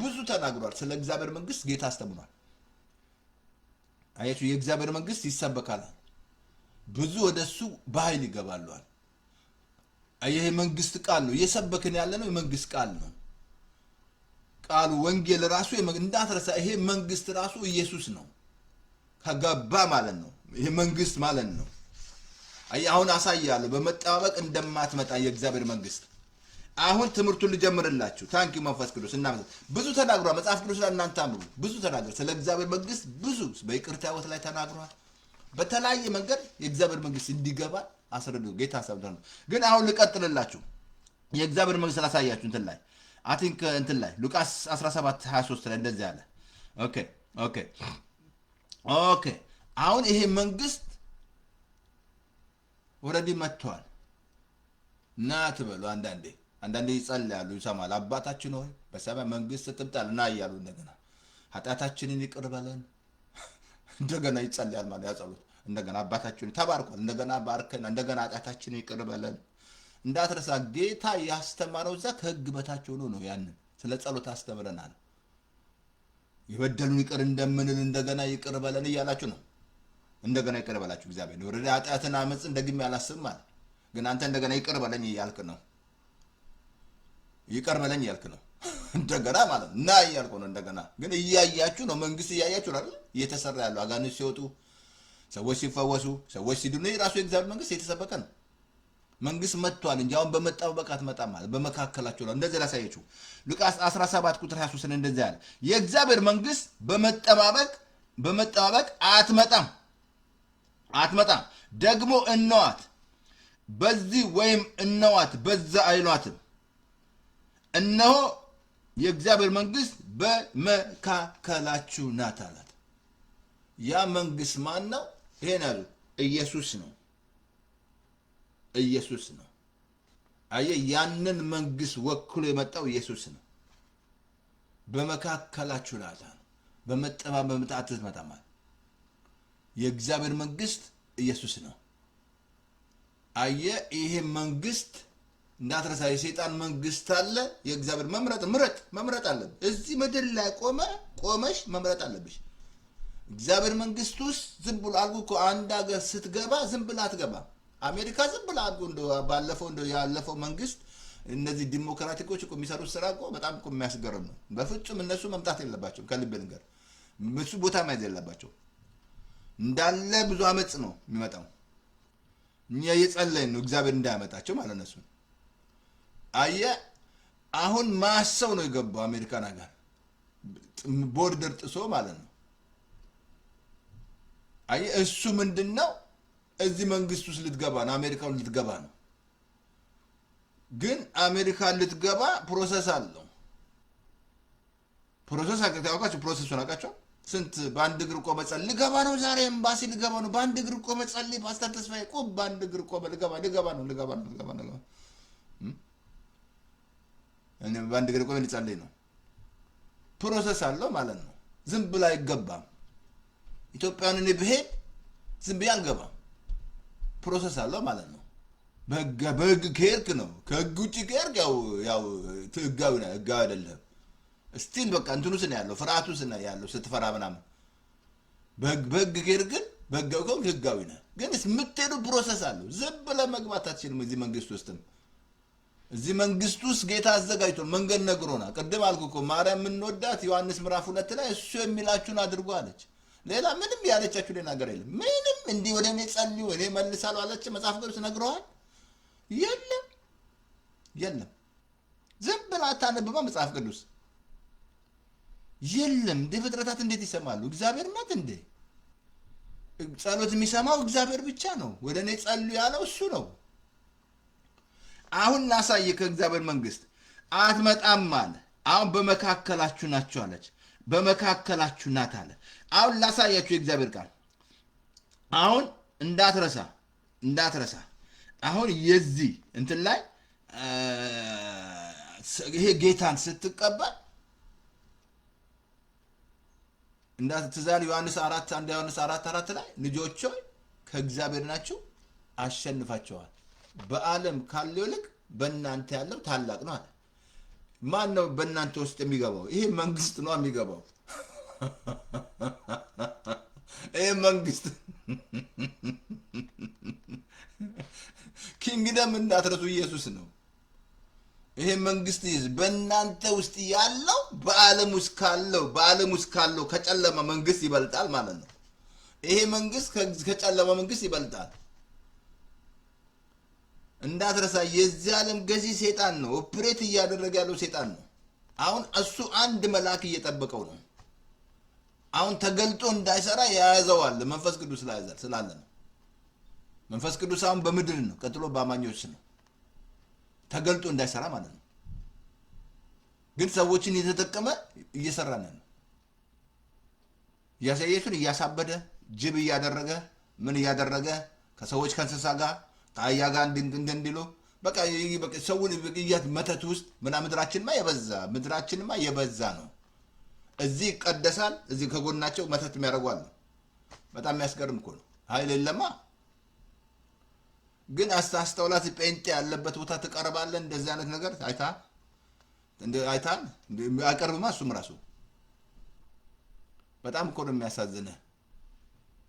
ብዙ ተናግሯል። ስለ እግዚአብሔር መንግስት ጌታ አስተምሯል። አያችሁ የእግዚአብሔር መንግስት ይሰበካል። ብዙ ወደሱ በኃይል ይገባሉዋል። ይሄ መንግስት ቃል ነው እየሰበክን ያለ ነው። የመንግስት ቃል ነው ቃሉ ወንጌል ራሱ እንዳትረሳ። ይሄ መንግስት ራሱ ኢየሱስ ነው ከገባ ማለት ነው። ይሄ መንግስት ማለት ነው። አሁን አሳያለሁ በመጠባበቅ እንደማትመጣ የእግዚአብሔር መንግስት። አሁን ትምህርቱን ልጀምርላችሁ። ታንኪ መንፈስ ቅዱስ እና ብዙ ተናግሯል። መጽሐፍ ቅዱስ ላይ እናንተ አምሩ ብዙ ተናግሯል። ስለ እግዚአብሔር መንግስት ብዙ በይቅርታ ሕይወት ላይ ተናግሯል። በተለያየ መንገድ የእግዚአብሔር መንግስት እንዲገባ አስረዱ ጌታ ሰብተን። ግን አሁን ልቀጥልላችሁ የእግዚአብሔር መንግስት ላሳያችሁ እንትን ላይ አይ ቲንክ እንትን ላይ ሉቃስ 17:23 ላይ እንደዚህ አለ። ኦኬ አሁን ይሄ መንግስት ወረዲ መጥቷል። ና ትበሉ አንዳንዴ ይጸልያሉ ይሰማል። አባታችን ሆይ በሰማይ መንግስት ትምጣል ና እያሉ እንደገና ኃጢአታችንን ይቅር በለን እንደገና ይጸልያል ማለት ያጸሉት እንደገና አባታችን ተባርኳል እንደገና ባርከን እንደገና ኃጢአታችንን ይቅር በለን። እንዳትረሳ ጌታ ያስተማረው እዛ ከህግ በታች ሆኖ ነው። ያንን ስለ ጸሎት አስተምረናል። የበደሉን ይቅር እንደምንል እንደገና ይቅር በለን እያላችሁ ነው። እንደገና ይቅር በላችሁ እግዚአብሔር ነው። ወደ ኃጢአትና አመጽ እንደግም ያላስብም ማለት ግን አንተ እንደገና ይቅር በለኝ እያልክ ነው። ይቅር በለኝ እያልክ ነው እንደገና ማለት ና እያልኩ ነው። እንደገና ግን እያያችሁ ነው። መንግስት እያያችሁ አይደል እየተሰራ ያለው አጋንንት ሲወጡ፣ ሰዎች ሲፈወሱ፣ ሰዎች ሲድኑ ራሱ የእግዚአብሔር መንግስት የተሰበከ ነው። መንግስት መጥቷል እንጂ አሁን በመጠባበቅ አትመጣም ማለት በመካከላችሁ ነው። እንደዚህ ላሳየችሁ ሉቃስ 17:23 እንደዚህ አለ። የእግዚአብሔር መንግስት በመጠባበቅ አትመጣም ደግሞ እነዋት በዚህ ወይም እነዋት በዛ አይሏትም። እነሆ የእግዚአብሔር መንግስት በመካከላችሁ ናት አላት። ያ መንግስት ማን ነው? ይሄን ያሉ ኢየሱስ ነው። አየህ ያንን መንግስት ወክሎ የመጣው ኢየሱስ ነው። በመካከላችሁ ናት ነው። በመጠባበቅ አትመጣም ማለት የእግዚአብሔር መንግስት ኢየሱስ ነው። አየህ ይሄ መንግስት እንዳትረሳ። የሰይጣን መንግስት አለ። የእግዚአብሔር መምረጥ አለብህ። እዚህ ምድር ላይ ቆመሽ መምረጥ አለብሽ። እግዚአብሔር መንግስት ውስጥ ዝም ብሎ አልኩ እኮ አንድ ሀገር ስትገባ ዝም ብላ አትገባም። አሜሪካ ዝም ብላ አልኩ ያለፈው መንግስት እነዚህ ዲሞክራቲኮች እኮ የሚሰሩት ስራ እኮ በጣም እኮ የሚያስገርም ነው። በፍጹም እነሱ መምጣት የለባቸውም። ከልብ ልንገር እሱ ቦታ ማየት የለባቸው። እንዳለ ብዙ አመጽ ነው የሚመጣው። እኛ የጸለይን ነው እግዚአብሔር እንዳያመጣቸው ማለት ነው። እሱን አየህ አሁን ማሰው ነው የገባው አሜሪካን ሀገር ቦርደር ጥሶ ማለት ነው። አየህ እሱ ምንድነው እዚህ መንግስት ውስጥ ልትገባ ነው። አሜሪካውን ልትገባ ነው። ግን አሜሪካን ልትገባ ፕሮሰስ አለው። ፕሮሰሱን አውቃቸው። ስንት በአንድ እግር ቆመ ጸልይ ልገባ ነው። ዛሬ ኤምባሲ ልገባ ነው። በአንድ እግር ቆመ ጸልይ ፓስተር ተስፋዬ ቆም በአንድ እግር ቆመ ልገባ ነው። እኔ በአንድ እግር ቆመ ልጸልይ ነው። ፕሮሰስ አለው ማለት ነው። ዝም ብላ አይገባም። ኢትዮጵያን እኔ ብሄድ ዝም ብዬ አልገባም። ፕሮሰስ አለው ማለት ነው። በህግ ከሄድክ ነው። ከህግ ውጭ ከሄድክ ያው ህጋዊ ነው። ህጋዊ አይደለም ስቲል በቃ እንትኑ ስነ ያለው ፍርሃቱ ስነ ያለው ስትፈራ ምናምን በህግ ከሄድክ ግን በህጋዊ ከሆንክ ህጋዊ ነህ። ግን የምትሄዱ ፕሮሰስ አለው። ዝም ብለህ መግባት አትችልም። እዚህ መንግስት ውስጥ ጌታ አዘጋጅቶ መንገድ ነግሮናል። ቅድም አልኩ እኮ ማርያም የምንወዳት ዮሐንስ ምዕራፍ 2 ላይ እሱ የሚላችሁን አድርጎ አለች። ሌላ ምንም ያለቻችሁ ሌላ ነገር የለም። ምንም እንዲህ ወደ እኔ ጸልዩ እኔ መልሳለሁ አለች። መጽሐፍ ቅዱስ ነግሮሃል? የለም። ዝም ብለህ አታነብማ መጽሐፍ ቅዱስ የለም። እንደ ፍጥረታት እንዴት ይሰማሉ? እግዚአብሔር ናት እንዴ? ጸሎት የሚሰማው እግዚአብሔር ብቻ ነው። ወደ እኔ ጸልዩ ያለው እሱ ነው። አሁን ላሳየ ከእግዚአብሔር መንግስት አትመጣም አለ። አሁን በመካከላችሁ ናችሁ አለች። በመካከላችሁ ናት አለ። አሁን ላሳያችሁ የእግዚአብሔር ቃል አሁን እንዳትረሳ አሁን የዚህ እንትን ላይ ይሄ ጌታን ስትቀበል ትዛል ዮሐንስ 4 1 ዮሐንስ 4 ላይ ልጆች ሆይ ከእግዚአብሔር ናችሁ አሸንፋቸዋል፣ በዓለም ካለው ይልቅ በእናንተ ያለው ታላቅ ነው አለ። ማን ነው በእናንተ ውስጥ የሚገባው? ይሄ መንግስት ነው የሚገባው። ይሄ መንግስት ኪንግደም እንዳትረሱ ኢየሱስ ነው። ይሄ መንግስት በእናንተ ውስጥ ያለው በዓለም ውስጥ ካለው ከጨለማ መንግስት ይበልጣል ማለት ነው። ይሄ መንግስት ከጨለማ መንግስት ይበልጣል። እንዳትረሳ የዚህ ዓለም ገዢ ሰይጣን ነው። ኦፕሬት እያደረገ ያለው ሰይጣን ነው። አሁን እሱ አንድ መልአክ እየጠበቀው ነው። አሁን ተገልጦ እንዳይሰራ ያያዘዋል። መንፈስ ቅዱስ ስላለ ነው። መንፈስ ቅዱስ አሁን በምድር ነው፣ ቀጥሎ በአማኞች ነው። ተገልጦ እንዳይሰራ ማለት ነው። ግን ሰዎችን እየተጠቀመ እየሰራ ነው። ኢየሱስን እያሳበደ ጅብ እያደረገ ምን እያደረገ ከሰዎች ከእንስሳ ጋር ከአህያ ጋር እንዲሉ በቃ ሰውን መተት ውስጥ ምድራችንማ የበዛ ነው። እዚህ ይቀደሳል፣ እዚህ ከጎናቸው መተት የሚያደርጓል። በጣም የሚያስገርም እኮ ነው። ኃይል የለማ ግን አስተውላት። ጴንጤ ያለበት ቦታ ትቀርባለህ። እንደዚህ አይነት ነገር አይታል አቀርብማ። እሱም ራሱ በጣም እኮ ነው የሚያሳዝንህ።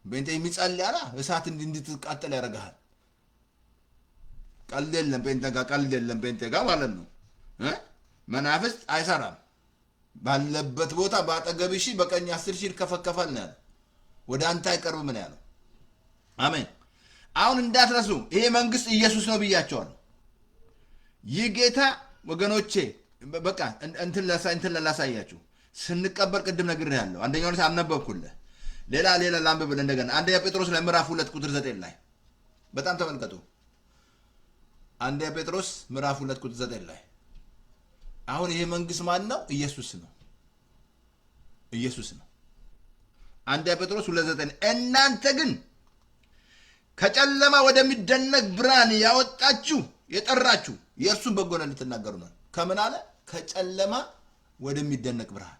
ጴንጤ የሚጸልይ አላ እሳት እንድትቃጠል ያደርግሃል። ቀልድ የለም ጴንጤ ጋር ማለት ነው። መናፍስት አይሰራም። ባለበት ቦታ በአጠገብህ ሺህ በቀኝ 10 ሺህ ይከፈከፋል ነው ያለው። ወደ አንተ አይቀርብም ነው ያለው። አሜን። አሁን እንዳትረሱ ይሄ መንግስት ኢየሱስ ነው ብያቸዋለሁ። ይህ ጌታ ወገኖቼ በቃ እንትን ላሳያችሁ። ስንቀበል ቅድም ነግሬሃለሁ። አንደኛው ላይ አነበብኩልህ። ሌላ ላንብብልህ እንደገና አንደኛ ጴጥሮስ ላይ ምዕራፍ 2 ቁጥር 9 ላይ በጣም ተመልከቱ። አንደኛ ጴጥሮስ ምዕራፍ 2 ቁጥር 9 ላይ አሁን ይሄ መንግስት ማን ነው? ኢየሱስ ነው። አንደኛ ጴጥሮስ 2:9 እናንተ ግን ከጨለማ ወደሚደነቅ ብርሃን ያወጣችሁ የጠራችሁ የእርሱን በጎነት ልትናገሩ ነው። ከምን አለ? ከጨለማ ወደሚደነቅ ብርሃን።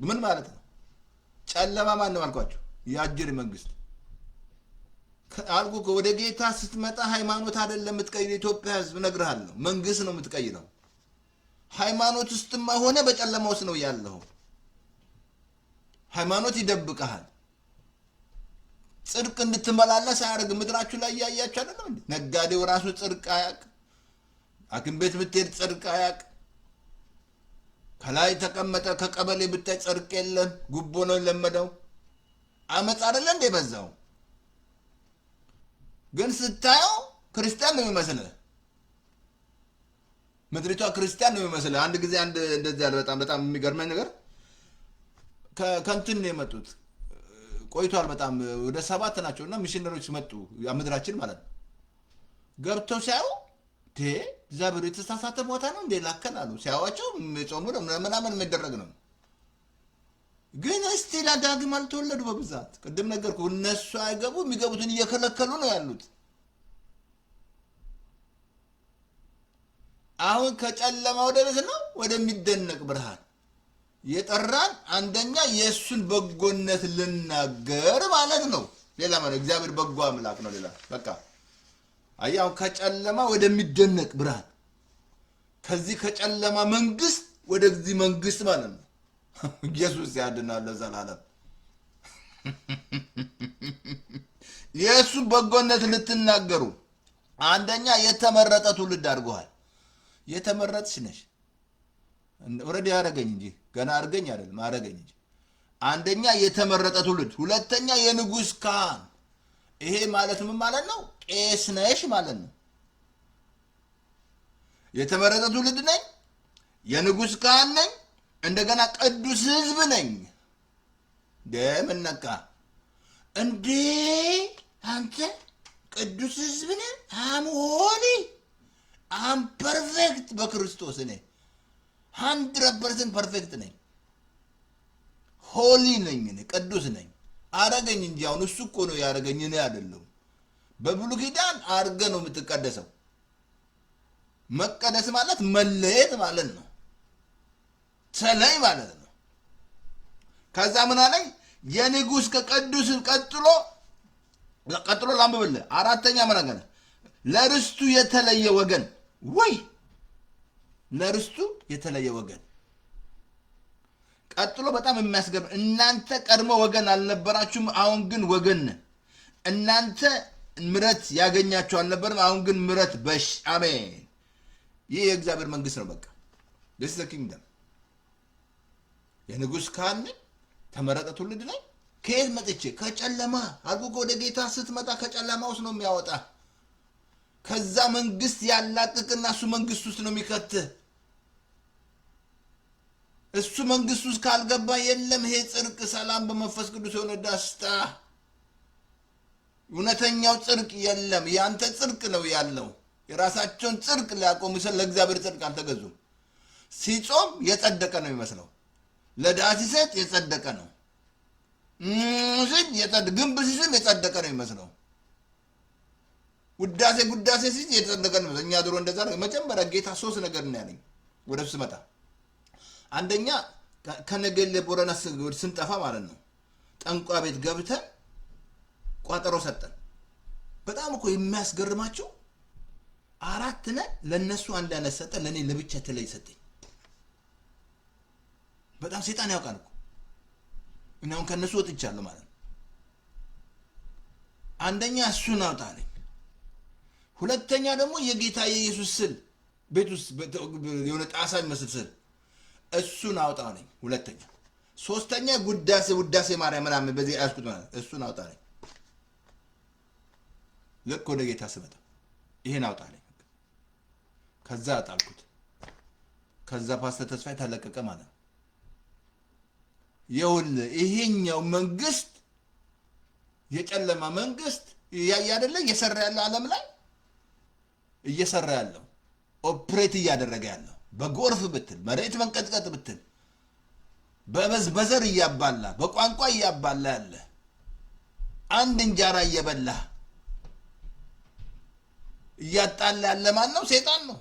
ምን ማለት ነው? ጨለማ ማን ነው አልኳችሁ? የአጅር መንግስት አልኩ። ወደ ጌታ ስትመጣ ሃይማኖት አይደለም የምትቀይረው። የኢትዮጵያ ህዝብ እነግርሃለሁ፣ መንግስት ነው የምትቀይረው። ሃይማኖት ውስጥማ ሆነ በጨለማ ውስጥ ነው ያለው። ሃይማኖት ይደብቀሃል። ጽድቅ እንድትመላለስ አያደርግ። ምድራችሁ ላይ ያያችሁ አይደለም እንዴ? ነጋዴው ራሱ ጽድቅ አያቅ። ሐኪም ቤት ብትሄድ ጽድቅ አያቅ። ከላይ ተቀመጠ ከቀበሌ ብታይ ጽድቅ የለም። ጉቦ ነው ለመደው። አመጽ አይደለ እንዴ በዛው? ግን ስታየው ክርስቲያን ነው የሚመስልህ። ምድሪቷ ክርስቲያን ነው የሚመስልህ። አንድ ጊዜ እንደዚህ ያለ በጣም የሚገርመኝ ነገር ከእንትን ነው የመጡት። ቆይቷል በጣም ወደ 7 ናቸውና ሚሽነሮች መጡ ምድራችን ማለት ነው። ገብተው ሲያዩ እግዚአብሔር የተሳሳተ ቦታ ነው እንዴ ላከናሉ። ሲያዋቸው ጾሙ ነው ምናምን የሚደረግ ነው። ግን እስቲል ዳግም አልተወለዱ በብዛት። ቅድም ነገርኩ፣ እነሱ አይገቡ፣ የሚገቡትን እየከለከሉ ነው ያሉት። አሁን ከጨለማ ወደ ቤት ነው ወደሚደነቅ ብርሃን የጠራን። አንደኛ የእሱን በጎነት ልናገር ማለት ነው። ሌላ ማለት እግዚአብሔር በጎ አምላክ ነው። ሌላ በቃ አያው ከጨለማ ወደሚደነቅ ብርሃን፣ ከዚህ ከጨለማ መንግስት ወደዚህ መንግስት ማለት ነው። ኢየሱስ ያድናል ለዘላለም። የእሱን በጎነት ልትናገሩ አንደኛ የተመረጠ ትውልድ አድርጎሃል። የተመረጥሽ ነሽ። ኦልሬዲ አረገኝ እንጂ ገና አርገኝ አይደለም አረገኝ እንጂ። አንደኛ የተመረጠ ትውልድ፣ ሁለተኛ የንጉስ ካህን። ይሄ ማለት ምን ማለት ነው? ቄስ ነሽ ማለት ነው። የተመረጠ ትውልድ ነኝ፣ የንጉስ ካህን ነኝ፣ እንደገና ቅዱስ ህዝብ ነኝ። ደም ነካ። እንዴ አንተ ቅዱስ ሕዝብ ነህ? አም ሆሊ አም ፐርፌክት በክርስቶስ እኔ 100% ፐርፌክት ነኝ። ሆሊ ነኝ እኔ ቅዱስ ነኝ። አረገኝ እንጂ አሁን እሱ እኮ ነው ያረገኝ እኔ አይደለሁም። በብሉይ ኪዳን አርገ ነው የምትቀደሰው። መቀደስ ማለት መለየት ማለት ነው። ተለይ ማለት ነው። ከዛ ምን አለኝ? የንጉሥ ከቅዱስ ቀጥሎ ላንብብልህ። አራተኛ ምን አገኘ? ለርስቱ የተለየ ወገን ወይ ለርስቱ የተለየ ወገን። ቀጥሎ በጣም የሚያስገርም እናንተ ቀድሞ ወገን አልነበራችሁም፣ አሁን ግን ወገን ነን። እናንተ ምረት ያገኛችሁ አልነበርም፣ አሁን ግን ምረት በሽ። አሜን። ይህ የእግዚአብሔር መንግስት ነው። በቃ this is the kingdom። የንጉሥ ካህን ተመረጠ ትውልድ ላይ ከየት መጥቼ? ከጨለማ አድርጎ ወደ ጌታ ስትመጣ ከጨለማ ውስጥ ነው የሚያወጣ። ከዛ መንግስት ያላቅቅና እሱ መንግስት ውስጥ ነው የሚከትህ። እሱ መንግስት ውስጥ ካልገባ የለም ይሄ ጽድቅ፣ ሰላም፣ በመንፈስ ቅዱስ የሆነ ደስታ፣ እውነተኛው ጽድቅ የለም። ያንተ ጽድቅ ነው ያለው። የራሳቸውን ጽድቅ ሊያቆሙ ለእግዚአብሔር ጽድቅ አልተገዙም። ሲጾም የጸደቀ ነው የሚመስለው፣ ለድሃ ሲሰጥ የጸደቀ ነው፣ ግንብ ሲስም የጸደቀ ነው የሚመስለው፣ ጉዳሴ ሲል የጸደቀ ነው። እኛ ድሮ እንደዛ ነው። መጀመሪያ ጌታ 3 ነገር ነው ያለኝ ወደ እሱ ስመጣ። አንደኛ ከነገሌ ቦረና ስንጠፋ ማለት ነው ጠንቋ ቤት ገብተን ቋጠሮ ሰጠን። በጣም እኮ የሚያስገርማቸው 4 ነን፣ ለነሱ አንድ አይነት ሰጠ፣ ለኔ ለብቻ ተለይ ሰጠኝ። በጣም ሰይጣን ያውቃል እኮ እና አሁን ከነሱ ወጥቻለሁ ማለት ነው። አንደኛ እሱን አውጣልኝ። ሁለተኛ ደግሞ የጌታ የኢየሱስ ስል ቤት ውስጥ የሆነ ጣሳ የሚመስል ስል እሱን አውጣልኝ። ሁለተኛ። ሶስተኛ ውዳሴ ማርያም ምናምን በዚህ ያስኩት ማለት እሱን አውጣልኝ። ልክ ወደ ጌታ ስመጣ ይሄን አውጣልኝ። ከዛ አጣልኩት። ከዛ ፓስተር ተስፋዬ ተለቀቀ ማለት ነው። ይኸውልህ ይሄኛው መንግስት የጨለማ መንግስት እያየ አይደለ እየሰራ ያለው ዓለም ላይ እየሰራ ያለው ኦፕሬት እያደረገ ያለው በጎርፍ ብትል መሬት መንቀጥቀጥ ብትል በዘር እያባላ በቋንቋ እያባላ ያለ አንድ እንጀራ እየበላ እያጣላ ያለ ማን ነው? ሰይጣን ነው።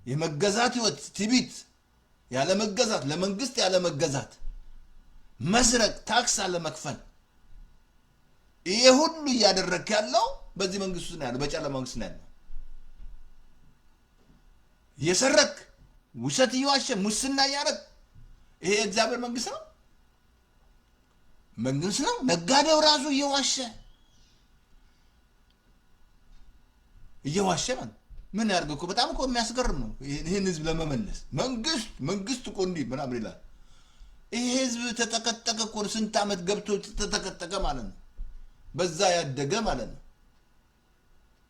የመገዛት ህይወት፣ ትዕቢት፣ ያለ መገዛት፣ ለመንግስት ያለ መገዛት፣ መስረቅ፣ ታክስ አለ መክፈል፣ ይሄ ሁሉ እያደረክ ያለው በዚህ መንግስት ውስጥ ነው ያለው፣ በጨለማ መንግስት ነው ያለው። እየሰረክ ውሸት እየዋሸ ሙስና እያደረግ ይሄ የእግዚአብሔር መንግስት ነው? መንግስት ነው? ነጋዴው ራሱ እየዋሸ ማለት ምን ያድርግ እኮ በጣም እኮ የሚያስገርም ነው። ይህን ህዝብ ለመመለስ መንግስት እኮ እንዲህ ምናምን ይላል። ይሄ ህዝብ ተጠቀጠቀ እኮ ስንት ዓመት ገብቶ ተጠቀጠቀ ማለት ነው። በዛ ያደገ ማለት ነው።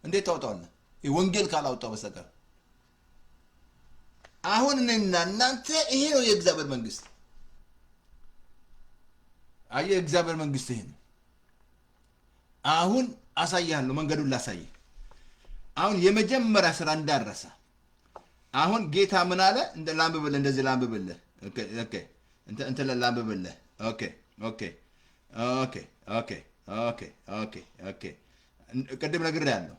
እንዴት ታውጣዋለህ? ወንጌል ካላወጣው በስተቀር። አሁን እኔና እናንተ ይሄ ነው የእግዚአብሔር መንግስት። አየህ፣ የእግዚአብሔር መንግስት ይሄ ነው። አሁን አሳያለሁ፣ መንገዱን ላሳይህ። አሁን የመጀመሪያ ስራ እንዳረሳ አሁን ጌታ ምን አለ? እንደ ላንብብልህ፣ እንደዚህ ላንብብልህ። ኦኬ እንትን ላንብብልህ። ኦኬ ቅድም ነግሬሃለሁ።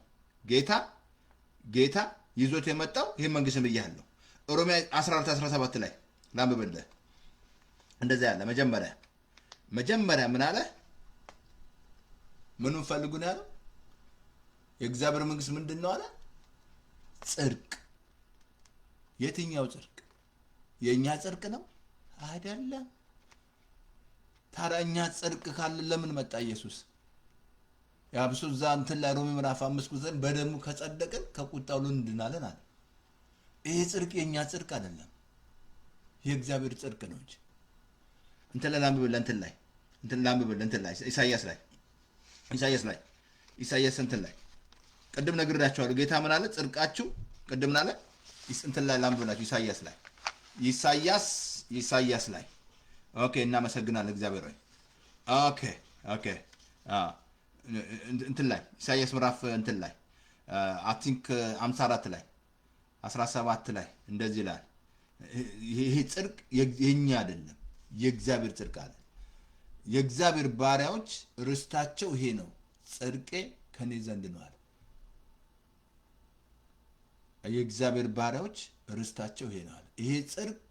ጌታ ይዞት የመጣው ይሄን መንግስት ብያለሁ። ሮሜ 14:17 ላይ ላንብብልህ። እንደዛ ያለ መጀመሪያ ምን አለ? ምኑን ፈልጉ ነው ያለው? የእግዚአብሔር መንግስት ምንድን ነው አለ? ጽድቅ። የትኛው ጽድቅ? የእኛ ጽድቅ ነው አይደለም። ታዲያ እኛ ጽድቅ ካለ ለምን መጣ ኢየሱስ? ያብሱ እዛ እንትን ላይ ሮሜ ምዕራፍ 5 በደሙ ከጸደቅን ከቁጣው እንድናለን አለ። ይሄ ጽድቅ የእኛ ጽድቅ አይደለም፣ የእግዚአብሔር ጽድቅ ነው እንጂ። እንትን ላይ ኢሳይያስ እንትን ላይ ቅድም ነግሬያቸዋለሁ። ጌታ ምን አለ? ጽድቃችሁ ቅድም ምን አለ? እንትን ላይ ላንብብላችሁ። ኢሳይያስ ላይ ኦኬ። እናመሰግናለን እግዚአብሔር ሆይ። ኦኬ እንትን ላይ ኢሳይያስ ምዕራፍ እንትን ላይ አይ ቲንክ 54 ላይ 17 ላይ እንደዚህ ይላል። ይሄ ጽድቅ የኛ አይደለም የእግዚአብሔር ጽድቅ አለ። የእግዚአብሔር ባሪያዎች ርስታቸው ይሄ ነው፣ ጽድቄ ከኔ ዘንድ ነው አለ። የእግዚአብሔር ባሪያዎች ርስታቸው ይሄ ነው አለ። ይሄ ጽድቅ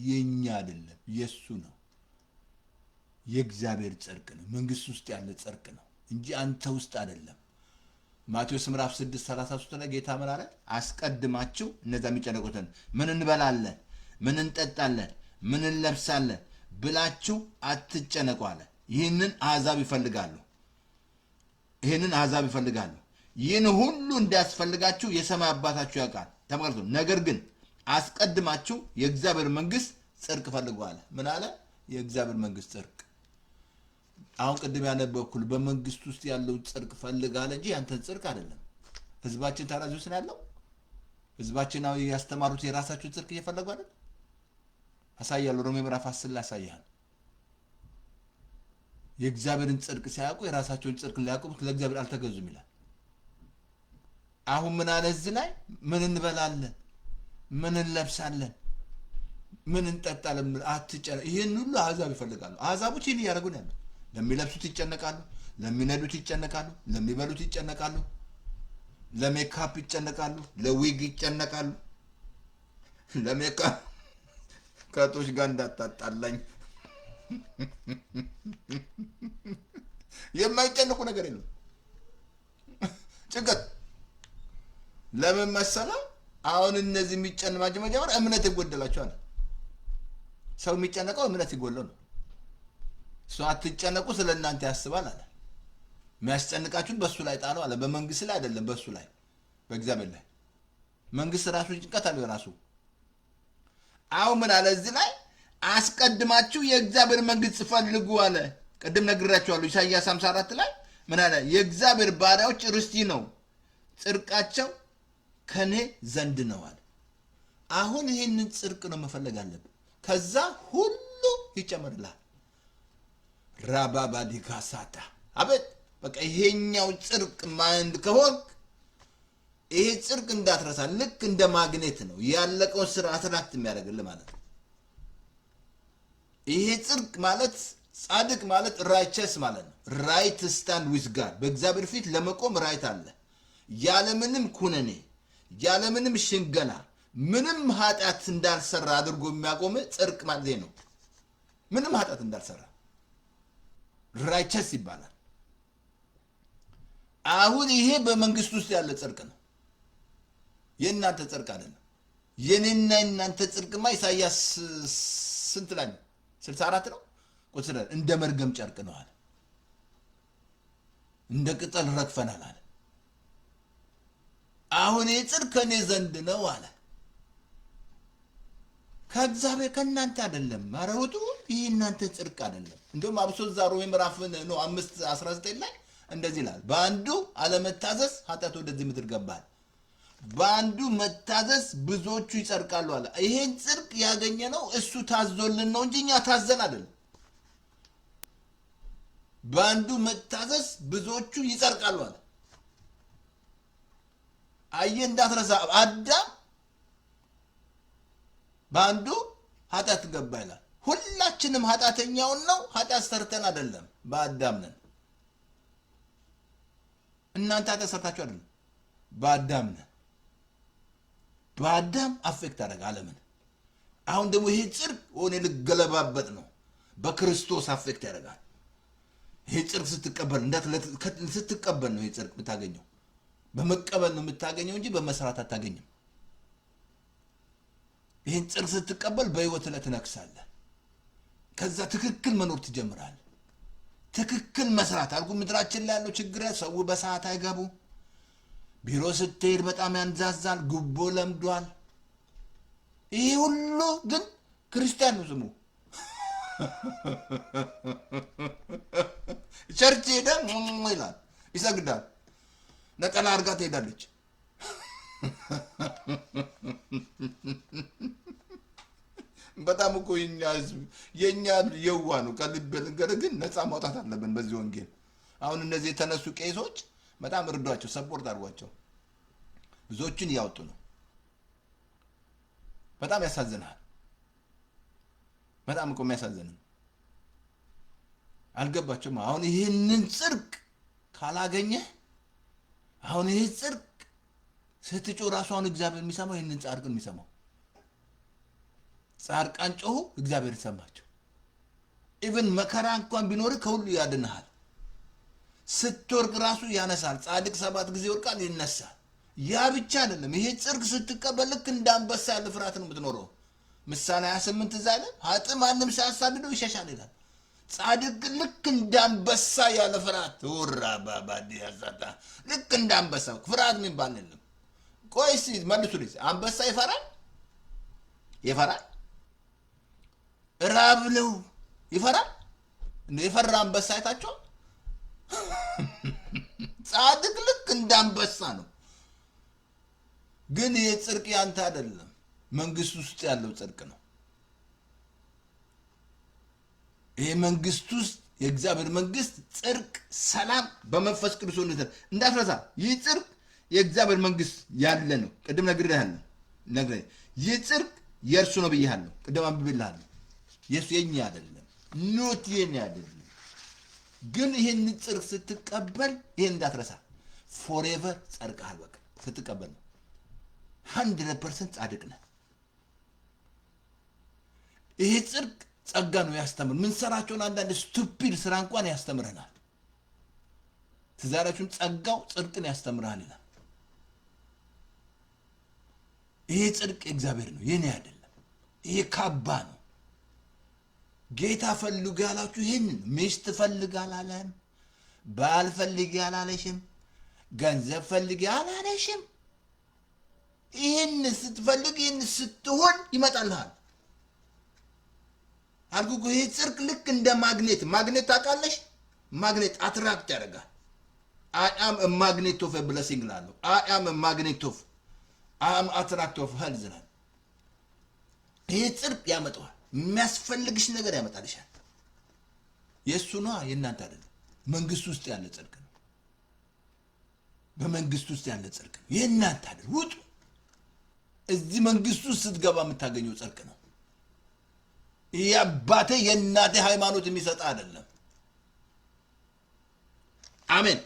የኛ አይደለም የሱ ነው። የእግዚአብሔር ጽድቅ ነው፣ መንግስት ውስጥ ያለ ጽድቅ ነው እንጂ አንተ ውስጥ አይደለም። ማቴዎስ ምዕራፍ 6:33 ላይ ጌታ ምን አለ? አስቀድማችሁ እነዛ የሚጨነቁትን ምን እንበላለን፣ ምን እንጠጣለን፣ ምን እንለብሳለን ብላችሁ አትጨነቁ አለ። ይህንን አሕዛብ ይፈልጋሉ። ይህን ሁሉ እንዲያስፈልጋችሁ የሰማይ አባታችሁ ያውቃል። ተመልከቱ። ነገር ግን አስቀድማችሁ የእግዚአብሔር መንግስት ጽድቅ ፈልጉ አለ። ምን አለ? የእግዚአብሔር መንግስት ጽድቅ። አሁን ቅድም ያነበብኩት በመንግስት ውስጥ ያለው ጽድቅ ፈልግ አለ እንጂ ያንተን ጽድቅ አይደለም። ህዝባችን ታዲያ እዚህ ውስጥ ነው ያለው። ህዝባችን ያስተማሩት የራሳቸውን ጽድቅ እየፈለጉ አይደል? አሳያለሁ። ሮሜ ምዕራፍ 10 ላይ አሳያለሁ። የእግዚአብሔርን ጽድቅ ሲያውቁ የራሳቸውን ጽድቅ ሊያውቁ ለእግዚአብሔር አልተገዙም ይላል። አሁን ምን አለ እዚህ ላይ? ምን እንበላለን፣ ምን እንለብሳለን፣ ምን እንጠጣለን አትጨነቁ። ይህን ሁሉ አሕዛብ ይፈልጋሉ። አሕዛቦች ይህን እያደረጉ ነው ያለው። ለሚለብሱት ይጨነቃሉ፣ ለሚነዱት ይጨነቃሉ፣ ለሚበሉት ይጨነቃሉ፣ ለሜካፕ ይጨነቃሉ፣ ለዊግ ይጨነቃሉ። ለሜካፕ ከቶች ጋር እንዳታጣላኝ የማይጨነቁ ነገር የለም። ጭንቀት ለምን መሰለው? አሁን እነዚህ መጀመሪያ እምነት ይጎደላቸዋል። ሰው የሚጨነቀው እምነት ይጎለው ነው። እሱ አትጨነቁ ስለ እናንተ ያስባል አለ። የሚያስጨንቃችሁን በእሱ ላይ ጣሉ አለ። በመንግስት ላይ አይደለም፣ በእሱ ላይ በእግዚአብሔር ላይ። መንግስት ራሱ ጭንቀት አለው የራሱ። አሁን ምን አለ እዚህ ላይ? አስቀድማችሁ የእግዚአብሔር መንግስት ፈልጉ አለ። ቅድም ነግራችኋለሁ። ኢሳይያስ 54 ላይ ምን አለ? የእግዚአብሔር ባሪያዎች ርስቲ ነው፣ ጽድቃቸው ከኔ ዘንድ ነው አለ። አሁን ይህንን ጽድቅ ነው መፈለግ አለብን። ከዛ ሁሉ ይጨመርልሃል። ራባባዲካሳታ አቤት በቃ ይሄኛው ጽድቅ ማንድ ከሆንክ ይሄ ጽድቅ እንዳትረሳ። ልክ እንደ ማግኔት ነው ያለቀውን ስራ አትራክት የሚያደርግልህ ማለት ነው። ይሄ ጽድቅ ማለት ጻድቅ ማለት ራይቸስ ማለት ነው። ራይት ስታንድ ዊዝ ጋድ፣ በእግዚአብሔር ፊት ለመቆም ራይት አለ። ያለምንም ኩነኔ ያለምንም ሽንገላ ምንም ኃጢአት እንዳልሰራ አድርጎ የሚያቆም ጽድቅ ማለት ነው። ምንም ኃጢአት እንዳልሰራ ራይቸስ ይባላል። አሁን ይሄ በመንግስት ውስጥ ያለ ጽድቅ ነው። የእናንተ ጽድቅ አይደለም። የኔና የእናንተ ጽድቅማ ኢሳይያስ ስንት ላይ ነው? 64 ነው ቁጥር እንደ መርገም ጨርቅ ነው አለ። እንደ ቅጠል ረግፈናል አለ። አሁን ይህ ጽድቅ ከኔ ዘንድ ነው አለ። ከእግዚአብሔር ከእናንተ አይደለም። ማረውቱ ይህ እናንተ ጽድቅ አይደለም። እንደውም አብሶ እዛ ሮሜ ምዕራፍ 5:19 ላይ እንደዚህ ይላል፣ በአንዱ አለመታዘዝ ኃጢአት ወደዚህ ምድር ገባል፣ በአንዱ መታዘዝ ብዙዎቹ ይጸድቃሉ አለ። ይሄን ጽድቅ ያገኘ ነው እሱ ታዞልን ነው እንጂ እኛ ታዘን አይደለም። በአንዱ መታዘዝ ብዙዎቹ ይጸድቃሉ አለ። አየህ እንዳትረሳ፣ አዳም በአንዱ ኃጢአት ገባ ይላል። ሁላችንም ኃጢአተኛውን ነው፣ ኃጢአት ሰርተን አይደለም፣ በአዳም ነን። እናንተ ኃጢአት ሰርታችሁ አይደለም፣ በአዳም ነን። በአዳም አፌክት አደረገ ዓለምን። አሁን ደግሞ ይሄ ጽድቅ ሆነ ልገለባበጥ ነው፣ በክርስቶስ አፌክት ያደርጋል። ይሄ ጽድቅ ስትቀበል ነው ይሄ ጽድቅ የምታገኘው። በመቀበል ነው የምታገኘው እንጂ በመስራት አታገኝም። ይህን ጽድቅ ስትቀበል በህይወት ላይ ትነግሳለህ። ከዛ ትክክል መኖር ትጀምራለህ። ትክክል መስራት አልኩ። ምድራችን ላይ ያለው ችግር ሰው በሰዓት አይገቡ። ቢሮ ስትሄድ በጣም ያንዛዛል፣ ጉቦ ለምዷል። ይህ ሁሉ ግን ክርስቲያን ነው ስሙ። ቸርች ሄደ ይላል፣ ይሰግዳል፣ ነጠላ አድርጋ ትሄዳለች። በጣም እኮ የኛ የዋ ነው። ከልብ ነገር ግን ነፃ ማውጣት አለብን በዚህ ወንጌል። አሁን እነዚህ የተነሱ ቄሶች በጣም እርዷቸው፣ ሰፖርት አድርጓቸው። ብዙዎችን እያወጡ ነው። በጣም ያሳዝናል። በጣም እኮ የሚያሳዝን አልገባቸውም። አሁን ይህንን ጽድቅ ካላገኘ አሁን ይህ ጽድቅ ስትጮ ራሷን እግዚአብሔር የሚሰማው ይህንን ጻድቅን የሚሰማው ጻድቃን ጮሁ እግዚአብሔር ይሰማቸው። ኢቭን መከራ እንኳን ቢኖር ከሁሉ ያድንሃል። ስትወርቅ ራሱ ያነሳል። ጻድቅ 7 ጊዜ ወርቃል ይነሳል። ያ ብቻ አይደለም። ይሄ ጽድቅ ስትቀበል ልክ እንዳንበሳ ያለ ፍርሃት ነው የምትኖረው። ምሳሌ 28 እዛ ላይ ኃጥእ ማንም ሳያሳድደው ይሸሻል ይላል። ጻድቅ ልክ እንዳንበሳ ያለ ፍርሃት ወራ ባባዲ ያዛታ ልክ እንዳንበሳ ፍርሃት የሚባል የለም። ቆይስ መልሱልኝ። አንበሳ ይፈራል? ራብ ነው ይፈራል? የፈራ አንበሳ አይታቸው? ጻድቅ ልክ እንዳንበሳ ነው። ግን ይሄ ጽድቅ ያንተ አይደለም፣ መንግስት ውስጥ ያለው ጽድቅ ነው። ይሄ መንግስት ውስጥ የእግዚአብሔር መንግስት ጽድቅ፣ ሰላም በመንፈስ ቅዱስ ሆነ እንዳትረሳ። ይህ ጽድቅ የእግዚአብሔር መንግስት ያለ ነው። ቅድም ነግሬሃለሁ። ይህ ጽድቅ የእርሱ ነው ብዬሃለሁ። ቅድም አንብቤልሃለሁ። የእሱ የኛ አይደለም፣ ኖት የኛ አይደለም። ግን ይህን ጽድቅ ስትቀበል ይህን እንዳትረሳ። ፎሬቨር ጸድቀሃል። በቃ ስትቀበል ነው 100% ጻድቅ ነህ። ይሄ ጽድቅ ጸጋ ነው ያስተምር። ምን ሰራቸውን አንዳንድ ስቱፒድ ስራ እንኳን ያስተምረናል። ትዛራችሁን ጸጋው ጽድቅን ያስተምራል ይላል። ይሄ ጽድቅ እግዚአብሔር ነው፣ የኔ አይደለም። ይሄ ካባ ነው። ጌታ ፈልጉ ያላችሁ ይሄንን ሚስት ፈልግ አላለም፣ ባል ፈልግ አላለሽም፣ ገንዘብ ፈልግ አላለሽም። ይህን ስትፈልግ ይህን ስትሆን ይመጣልሃል አልኩ። ይሄ ጽድቅ ልክ እንደ ማግኔት ታውቃለሽ? ማግኔት አትራክት ያደርጋል። I am a magnet of a blessing ላለሁ I am a magnet of I am attract of health ላል ይሄ ጽድቅ ያመጣዋል። የሚያስፈልግሽ ነገር ያመጣልሻል። የእሱ ነው፣ የእናንተ አይደለም። መንግስት ውስጥ ያለ ጽድቅ ነው። በመንግስት ውስጥ ያለ ጽድቅ ነው፣ የእናንተ አይደለም። ውጡ። እዚህ መንግስት ውስጥ ስትገባ የምታገኘው ጽድቅ ነው። የአባቴ የእናቴ ሃይማኖት የሚሰጥ አይደለም። አሜን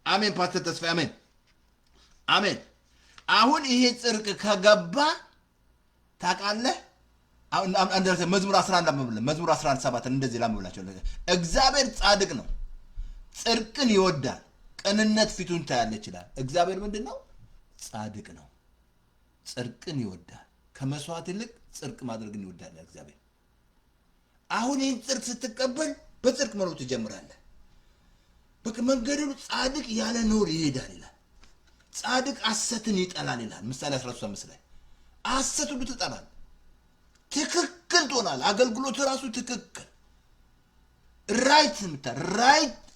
አሜን። ፓስተር ተስፋዬ አሜን አሜን። አሁን ይሄ ጽድቅ ከገባ ታውቃለህ። አሁን መዝሙር 11 መዝሙር 11:7 እንደዚህ ላምብላቸው። እግዚአብሔር ጻድቅ ነው፣ ጽድቅን ይወዳል፣ ቅንነት ፊቱን ታያለች ይላል። እግዚአብሔር ምንድነው? ጻድቅ ነው፣ ጽድቅን ይወዳል። ከመስዋዕት ይልቅ ጽድቅ ማድረግን ይወዳል እግዚአብሔር። አሁን ይህን ጽድቅ ስትቀበል በጽድቅ መኖር ትጀምራለህ። በቃ መንገዱን ጻድቅ ያለ ነውር ይሄዳል ይላል። ጻድቅ ሐሰትን ይጠላል ይላል ምሳሌ 13:5 ላይ። ሐሰት ሁሉ ትጠላል፣ ትክክል ትሆናል። አገልግሎት ራሱ ትክክል ራይት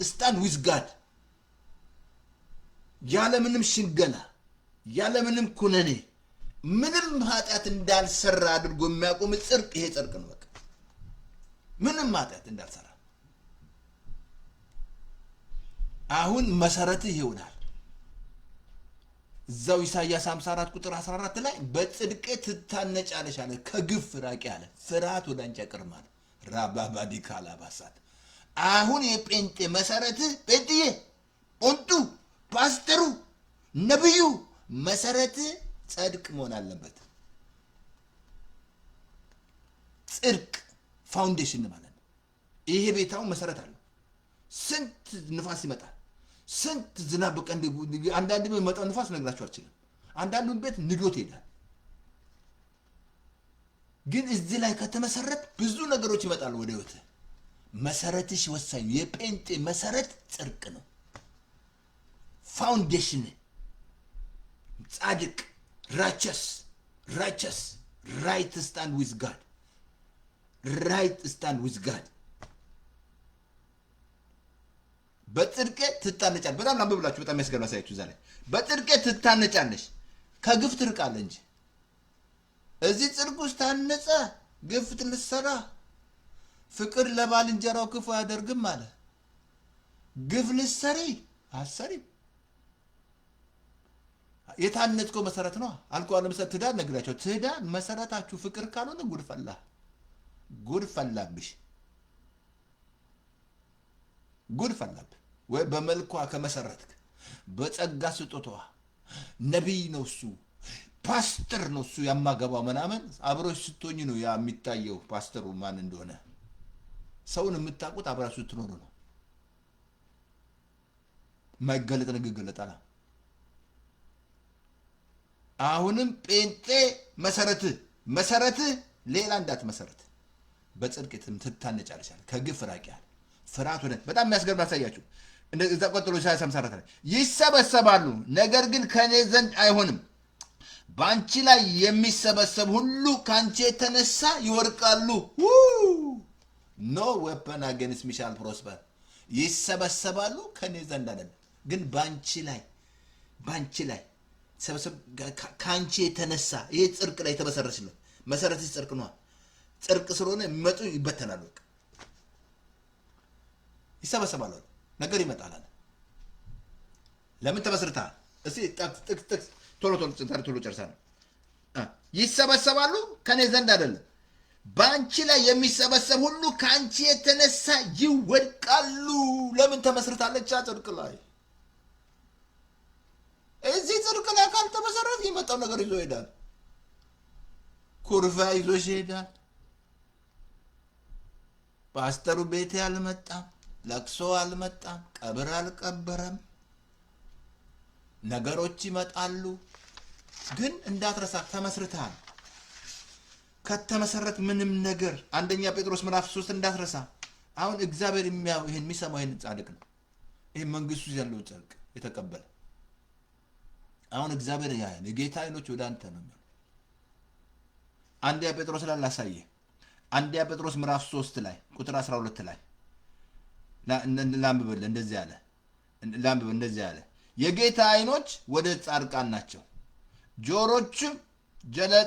ስታንድ ዊዝ ጋድ ያለምንም ሽንገላ ያለምንም ኩነኔ ምንም ኃጢአት እንዳልሰራ አድርጎ የሚያቆም ጽድቅ ይሄ ጽድቅ ነው። በቃ ምንም ኃጢአት እንዳልሰራ አሁን መሰረትህ ይሆናል። እዛው ኢሳይያስ 54:14 ላይ በጽድቄ ትታነጫለሽ አለ፣ ከግፍ ራቂ አለ፣ ፍርሃት ወደ አንቺ ያቀርማል። ራባባዲ ካላባሳት አሁን የጴንጤ መሰረትህ ጴንጤዬ፣ ጶንጡ፣ ፓስተሩ፣ ነብዩ መሰረትህ ጽድቅ መሆን አለበት። ጽድቅ ፋውንዴሽን ማለት ነው። ይሄ ቤታው መሰረት አለው። ስንት ንፋስ ይመጣል፣ ስንት ዝናብ በቃ አንዳንድ የሚመጣው ንፋስ ነግራችሁ አልችልም። አንዳንዱን ቤት ንዶት ይሄዳል። ግን እዚህ ላይ ከተመሰረት ብዙ ነገሮች ይመጣሉ ወደ ህይወት። መሰረትሽ ወሳኝ። የጴንጤ መሰረት ጽድቅ ነው። ፋውንዴሽን ጻድቅ righteous right stand with God በጽድቄ ትታነጫለሽ። በጣም ላንብብላችሁ፣ በጣም ያስገርም አሳያችሁ። ዛሬ በጽድቄ ትታነጫለሽ፣ ከግፍ ትርቃለህ እንጂ እዚህ ጽድቅ ውስጥ ታነጸ ግፍ ልትሰራ ፍቅር ለባልንጀራው ክፉ አያደርግም አለ። ግፍ ልትሰሪ አትሰሪም። የታነጽከው መሰረት ነው አልኳል። ለምሳሌ ትዳር ነግራቸው፣ ትዳር መሰረታችሁ ፍቅር ካልሆነ ጉድ ፈላብሽ። ጉድ ፈላብ ወይ በመልኳ ከመሰረትክ በጸጋ ስጦታዋ ነቢይ ነው እሱ ፓስተር ነው እሱ ያማገባው ምናምን አብሮሽ ስትሆኝ ነው ያ የሚታየው ፓስተሩ ማን እንደሆነ። ሰውን የምታውቁት አብራችሁ ስትኖሩ ነው። ማይገለጥ ነገር ይገለጣል። አሁንም ጴንጤ መሰረት ሌላ እንዳት መሰረት በጽድቅ ትታነጫለሽ። ከግፍ ራቂያል ፍርሃት ሆነ። በጣም የሚያስገርም አሳያችሁ። እንደዛ ቆጥሎ ኢሳይያስ 54 ላይ ይሰበሰባሉ፣ ነገር ግን ከኔ ዘንድ አይሆንም። በአንቺ ላይ የሚሰበሰብ ሁሉ ከአንቺ የተነሳ ይወድቃሉ። ኖ ዌፐን አጌንስት ሚ ሻል ፕሮስፐር። ይሰበሰባሉ ከኔ ዘንድ አይደለም፣ ግን በአንቺ ላይ ሰበሰብ ከአንቺ የተነሳ። ይሄ ጽድቅ ላይ የተመሰረተች ነው። መሰረትሽ ጽድቅ ነው። ጽድቅ ስለሆነ የሚመጡ ይበተናሉ። ይሰበሰባሉ፣ ነገር ይመጣል። ለምን ተመስርተሃል? እስቲ ጥቅስ ቶሎ ጨርሳለሁ። ይሰበሰባሉ ከኔ ዘንድ አይደለም፣ በአንቺ ላይ የሚሰበሰብ ሁሉ ከአንቺ የተነሳ ይወድቃሉ። ለምን ተመስርታለች? ጽድቅ ላይ። እዚህ ጽድቅ ላይ ካልተመሰረት የመጣው ነገር ይዞ ይሄዳል። ኩርፋ ይዞ ይሄዳል። ፓስተሩ ቤቴ አልመጣም፣ ለቅሶ አልመጣም፣ ቀብር አልቀበረም። ነገሮች ይመጣሉ። ግን እንዳትረሳ ተመስርተሃል። ከተመሰረት ምንም ነገር አንደኛ ጴጥሮስ ምዕራፍ 3 እንዳትረሳ። አሁን እግዚአብሔር የሚሰማው ይሄን ጻድቅ ነው። ይሄ መንግስቱ ያለው ጻድቅ የተቀበለ አሁን እግዚአብሔር ያያል። የጌታ አይኖች ወደ አንተ ነው። አንደኛ ጴጥሮስ ላይ ላሳየ። አንደኛ ጴጥሮስ ምዕራፍ 3 ላይ ቁጥር 12 ላይ ላምበል እንደዚህ ያለ የጌታ አይኖች ወደ ጻድቃን ናቸው፣ ጆሮችም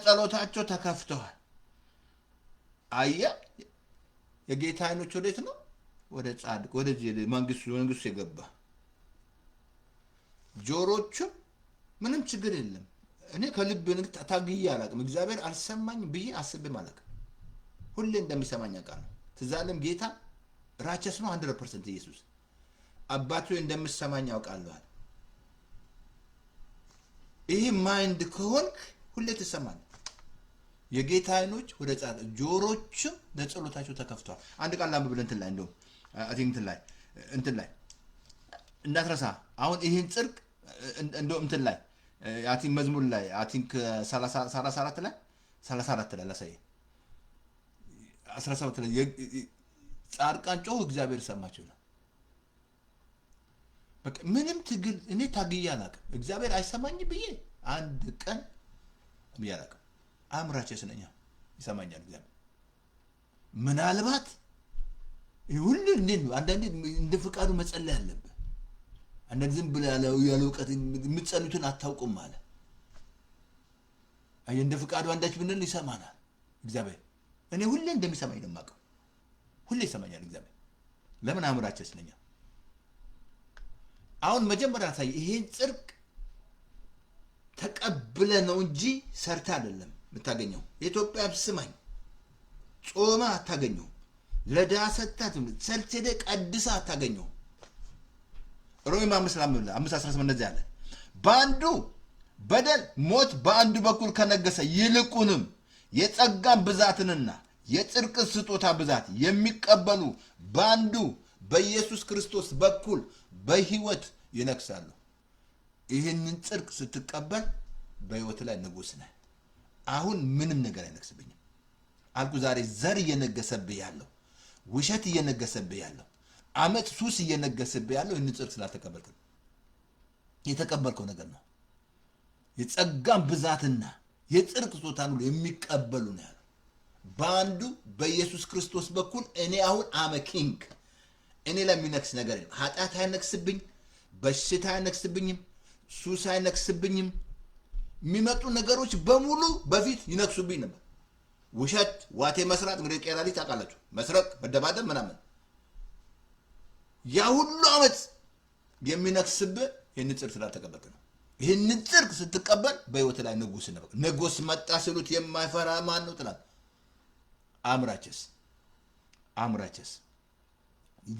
ጸሎታቸው ተከፍተዋል። አየ የጌታ አይኖች ወዴት ነው? ወደ ጻድቅ ወደ መንግስቱ የገባ። ጆሮችም ምንም ችግር የለም። እኔ ከልብ ታግዬ አላውቅም። እግዚአብሔር አልሰማኝ ብዬ አስቤም አላውቅም። ሁሌ እንደሚሰማኝ አውቃለሁ። ትዝ አለም ጌታ ራቸስ ነው 100% ኢየሱስ አባቱ እንደምሰማኝ ያውቃለሁ። ይሄ ማይንድ ከሆንክ ሁሌ ትሰማለህ። የጌታ አይኖች ወደ ጻድቅ ጆሮችም ለጸሎታቸው ተከፍተዋል። አንድ ቃል ላንብብ እንትን ላይ እንደውም እንትን ላይ እንዳትረሳ። አሁን ይሄን ጽድቅ እንደውም እንትን ላይ አቲንክ መዝሙር ላይ አቲንክ 34 ላይ ላሳየ 17 ላይ ጻድቃን ጮሁ እግዚአብሔር ሰማቸው ነው። በቃ ምንም ትግል እኔ ታግዬ አላውቅም። እግዚአብሔር አይሰማኝ ብዬ አንድ ቀን ብዬ አላውቅም። አምራቸስ ነኝ፣ ይሰማኛል እግዚአብሔር። ምናልባት ሁሉ አንዳንዴ እንደ ፍቃዱ መጸለይ አለብህ። አንዳንድ ዝም ብለህ ያለ እውቀት የምትጸልዩትን አታውቁም አለ። አይ እንደ ፍቃዱ አንዳች ብንል ይሰማናል እግዚአብሔር። እኔ ሁሌ እንደሚሰማኝ ነው የማውቀው። ሁሌ ይሰማኛል እግዚአብሔር። ለምን አምራቸስ ነኝ። አሁን መጀመሪያ ሳይ ይሄን ጽድቅ ተቀብለ ነው እንጂ ሰርታ አይደለም የምታገኘው። የኢትዮጵያ ስማኝ፣ ጾማ አታገኘው። ለድሃ ሰጥታት ሰልቸደ ቀድሳ አታገኘው። ሮሜ 5:18 እንደዚህ አለ፣ በአንዱ በደል ሞት በአንዱ በኩል ከነገሰ ይልቁንም የጸጋን ብዛትንና የጽድቅ ስጦታ ብዛት የሚቀበሉ በአንዱ በኢየሱስ ክርስቶስ በኩል በህይወት ይነግሳሉ። ይህንን ጽድቅ ስትቀበል በህይወት ላይ ንጉስ ነህ። አሁን ምንም ነገር አይነግስብኝም አልኩ። ዛሬ ዘር እየነገሰብህ ያለው፣ ውሸት እየነገሰብህ ያለው፣ አመት ሱስ እየነገሰብህ ያለው ይህንን ጽድቅ ስላልተቀበልክ ነው። የተቀበልከው ነገር ነው። የጸጋን ብዛትና የጽድቅ ስጦታን ሁሉ የሚቀበሉ ነው ያለው። በአንዱ በኢየሱስ ክርስቶስ በኩል እኔ አሁን አመ ኪንግ፣ እኔ ለሚነክስ ነገር ነው። ኃጢአት አይነክስብኝ፣ በሽታ አይነክስብኝም፣ ሱስ አይነክስብኝም። የሚመጡ ነገሮች በሙሉ በፊት ይነክሱብኝ ነበር። ውሸት ዋቴ መስራት እንግዲህ ቄራ ልጅ ታውቃላችሁ መስረቅ መደባደብ ምናምን ያ ሁሉ አመት የሚነክስብህ ይህንን ጽድቅ ስላልተቀበልክ ነው። ይህንን ጽድቅ ስትቀበል በህይወት ላይ ንጉስ ነው። ንጉስ መጣ ሲሉት የማይፈራ ማን ነው ትላለህ? አምራችስ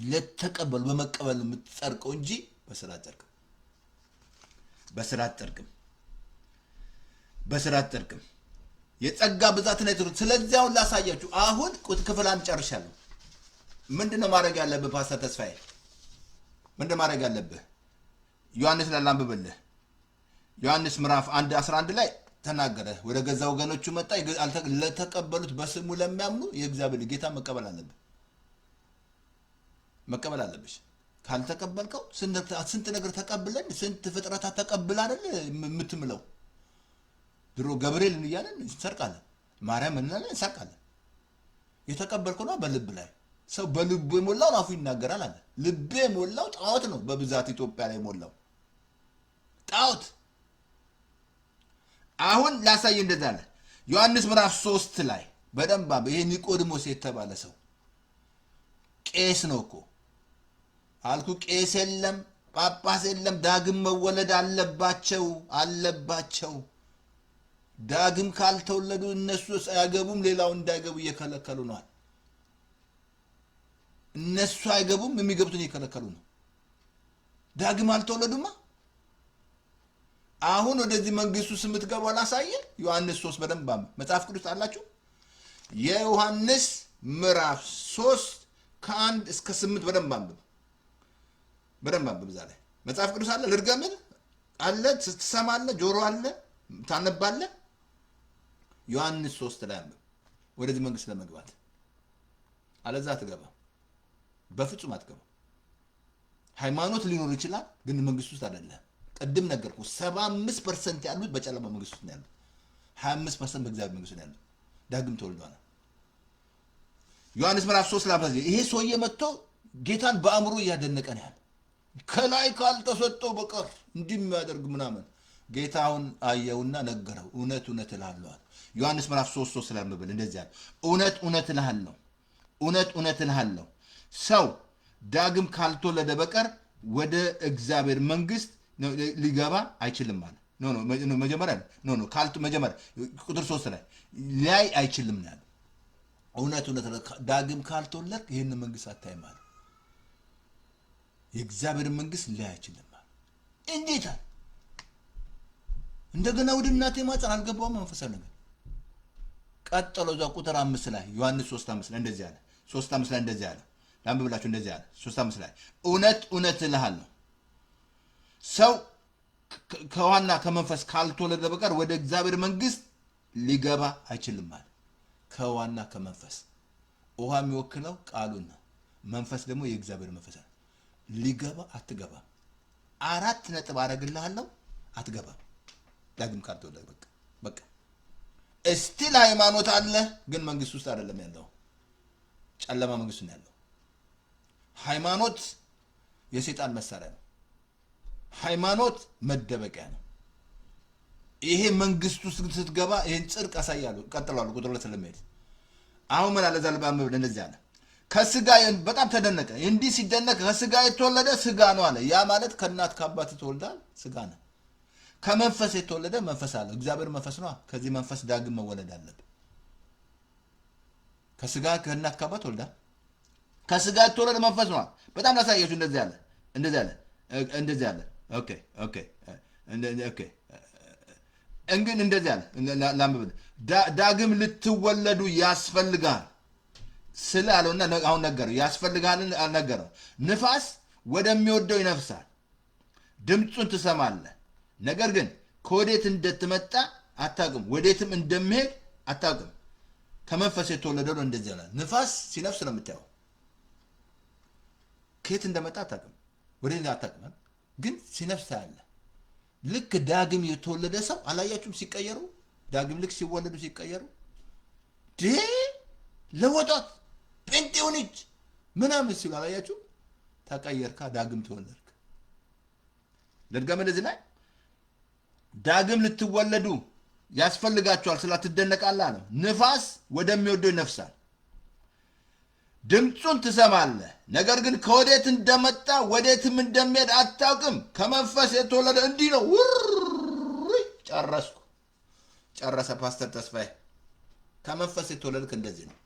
ለተቀበል በመቀበል የምትጸድቀው እንጂ በስራ አትጸድቅም። የጸጋ ብዛት ነው የተሩት። ስለዚህ አሁን ላሳያችሁ። አሁን ክፍል አንድ ጨርሻለሁ። ምንድነው ማድረግ ያለብህ ፓስተር ተስፋዬ? ምንድነው ማድረግ ያለብህ? ዮሐንስ ላንብብልህ። ዮሐንስ ምዕራፍ 1:11 ላይ ተናገረ። ወደ ገዛ ወገኖቹ መጣ፣ ለተቀበሉት በስሙ ለሚያምኑ የእግዚአብሔር ጌታ መቀበል አለብሽ። ካልተቀበልከው ስንት ነገር ተቀብለን ስንት ፍጥረታት ተቀብል አይደል የምትምለው። ድሮ ገብርኤል እያለን እንሰርቃለን፣ ማርያም እንላለን እንሰርቃለን። የተቀበልከው ነው በልብ ላይ ሰው በልቡ የሞላው አፉ ይናገራል አለ። ልብ የሞላው ጣዖት ነው በብዛት ኢትዮጵያ ላይ የሞላው ጣዖት። አሁን ላሳይ እንደዛ አለ። ዮሐንስ ምዕራፍ 3 ላይ በደንብ ይሄ ኒቆዲሞስ የተባለ ሰው ቄስ ነው እኮ አልኩ። ቄስ የለም ጳጳስ የለም። ዳግም መወለድ አለባቸው። ዳግም ካልተወለዱ እነሱ አይገቡም፣ ሌላው እንዳይገቡ እየከለከሉ ነው። እነሱ አይገቡም፣ የሚገቡትን እየከለከሉ ነው። ዳግም አልተወለዱማ። አሁን ወደዚህ መንግስቱ የምትገቡ አላሳየ። ዮሐንስ 3 በደንብ መጽሐፍ ቅዱስ አላችሁ? የዮሐንስ ምዕራፍ 3 ከ1 እስከ 8 በደንብ አንብብ። ዛሬ መጽሐፍ ቅዱስ አለ። ልድገምህ አለ፣ ትሰማለህ፣ ጆሮ አለ፣ ታነባለህ። ዮሐንስ 3 ላይ አንብብ ወደዚህ መንግስት ለመግባት። አለዛ አትገባ፣ በፍጹም አትገባ። ሃይማኖት ሊኖር ይችላል፣ ግን መንግስት ውስጥ አይደለም። ቅድም ነገርኩ። 75% ያሉት በጨለማ መንግስት ውስጥ ነው ያሉት። 25% በእግዚአብሔር መንግስት ነው ያሉት። ዳግም ተወልዷል። ዮሐንስ ምዕራፍ 3 ላይ ይሄ ሰውዬ መጥቶ ጌታን በአእምሮ እያደነቀ ነው ያለ። ከላይ ካልተሰጠው በቀር እንዲህ የሚያደርግ ምናምን ጌታውን አየውና ነገረው። እውነት እልሃለሁ አለ። ዮሐንስ ምዕራፍ 3 ስለምብል እንደዚህ አለ። እውነት እልሃለሁ ሰው ዳግም ካልተወለደ በቀር ወደ እግዚአብሔር መንግስት ሊገባ አይችልም አለ። መጀመሪያ ቁጥር 3 ላይ ሊያይ አይችልም ነው ያለው። እውነት ዳግም ካልተወለድክ ይህን መንግስት አታይም አለ። የእግዚአብሔር መንግስት ሊያይ አይችልም አለ። እንዴት አለ? እንደገና ወደ እናቴ ማፀን አልገባውም መንፈሳዊ ነገር። ቀጥሎ እዛ ቁጥር 5 ላይ ዮሐንስ 3:5 ላይ እንደዚህ አለ። 3:5 ላይ እንደዚህ አለ። ላንብብላችሁ። እንደዚህ አለ 3:5 ላይ እውነት እልሃለሁ ሰው ከዋና ከመንፈስ ካልተወለደ በቀር ወደ እግዚአብሔር መንግስት ሊገባ አይችልም አለ። ከዋና ከመንፈስ ውሃ የሚወክለው ቃሉን ነው። መንፈስ ደግሞ የእግዚአብሔር መንፈስ ነው። ሊገባ አትገባም። 4 ነጥብ አደርግልሃለሁ። አትገባም ዳግም ካልተወለደ በቃ እስቲል ሃይማኖት አለ፣ ግን መንግስት ውስጥ አይደለም ያለው። ጨለማ መንግስት ነው ያለው። ሃይማኖት የሰይጣን መሳሪያ ነው። ሃይማኖት መደበቂያ ነው። ይሄ መንግስት ውስጥ ስትገባ ይሄን ጽድቅ አሳያለሁ። ቀጥሏል ቁጥር 2 ስለሚሄድ አሁን ምን አለ ዘልባ መብለ እንደዚህ አለ። ከስጋ በጣም ተደነቀ። እንዲህ ሲደነቅ ከስጋ የተወለደ ስጋ ነው አለ። ያ ማለት ከእናት ከአባት ተወልዳል፣ ስጋ ነው። ከመንፈስ የተወለደ መንፈስ አለ። እግዚአብሔር መንፈስ ነው። ከዚህ መንፈስ ዳግም መወለድ አለብህ። ከስጋ ከእናት ከአባት ተወልዳል። ከስጋ የተወለደ መንፈስ ነው። በጣም ላሳያችሁ። እንደዚህ አለ። ኦኬ እንግዲህ እንደዚህ አለ። ላንብብልህ። ዳግም ልትወለዱ ያስፈልጋል ስላለውና አሁን ነገረው። ያስፈልጋል ነገረው። ንፋስ ወደሚወደው ይነፍሳል፣ ድምፁን ትሰማለህ፣ ነገር ግን ከወዴት እንደተመጣ አታውቅም፣ ወዴትም እንደሚሄድ አታውቅም። ከመንፈስ የተወለደው ነው እንደዚህ ይላል። ንፋስ ሲነፍስ ነው የምታየው። ከየት እንደመጣ አታውቅም፣ ወዴት አታውቅም፣ ግን ሲነፍስ ታያለህ። ልክ ዳግም የተወለደ ሰው አላያችሁም? ሲቀየሩ ዳግም ልክ ሲወለዱ ሲቀየሩ ለወጣት ጴንጤውንጅ ምናምን ሲሉ አላያችሁም? ተቀየርካ፣ ዳግም ተወለድክ። ልድገም እንደዚህ ላይ ዳግም ልትወለዱ ያስፈልጋችኋል ስላትደነቃለህ አለ። ንፋስ ወደሚወደው ይነፍሳል፣ ድምፁን ትሰማለህ፣ ነገር ግን ከወዴት እንደመጣ ወዴትም እንደሚሄድ አታውቅም። ከመንፈስ የተወለደ እንዲህ ነው። ጨረሰ ፓስተር ተስፋዬ። ከመንፈስ የተወለድክ እንደዚህ ነው።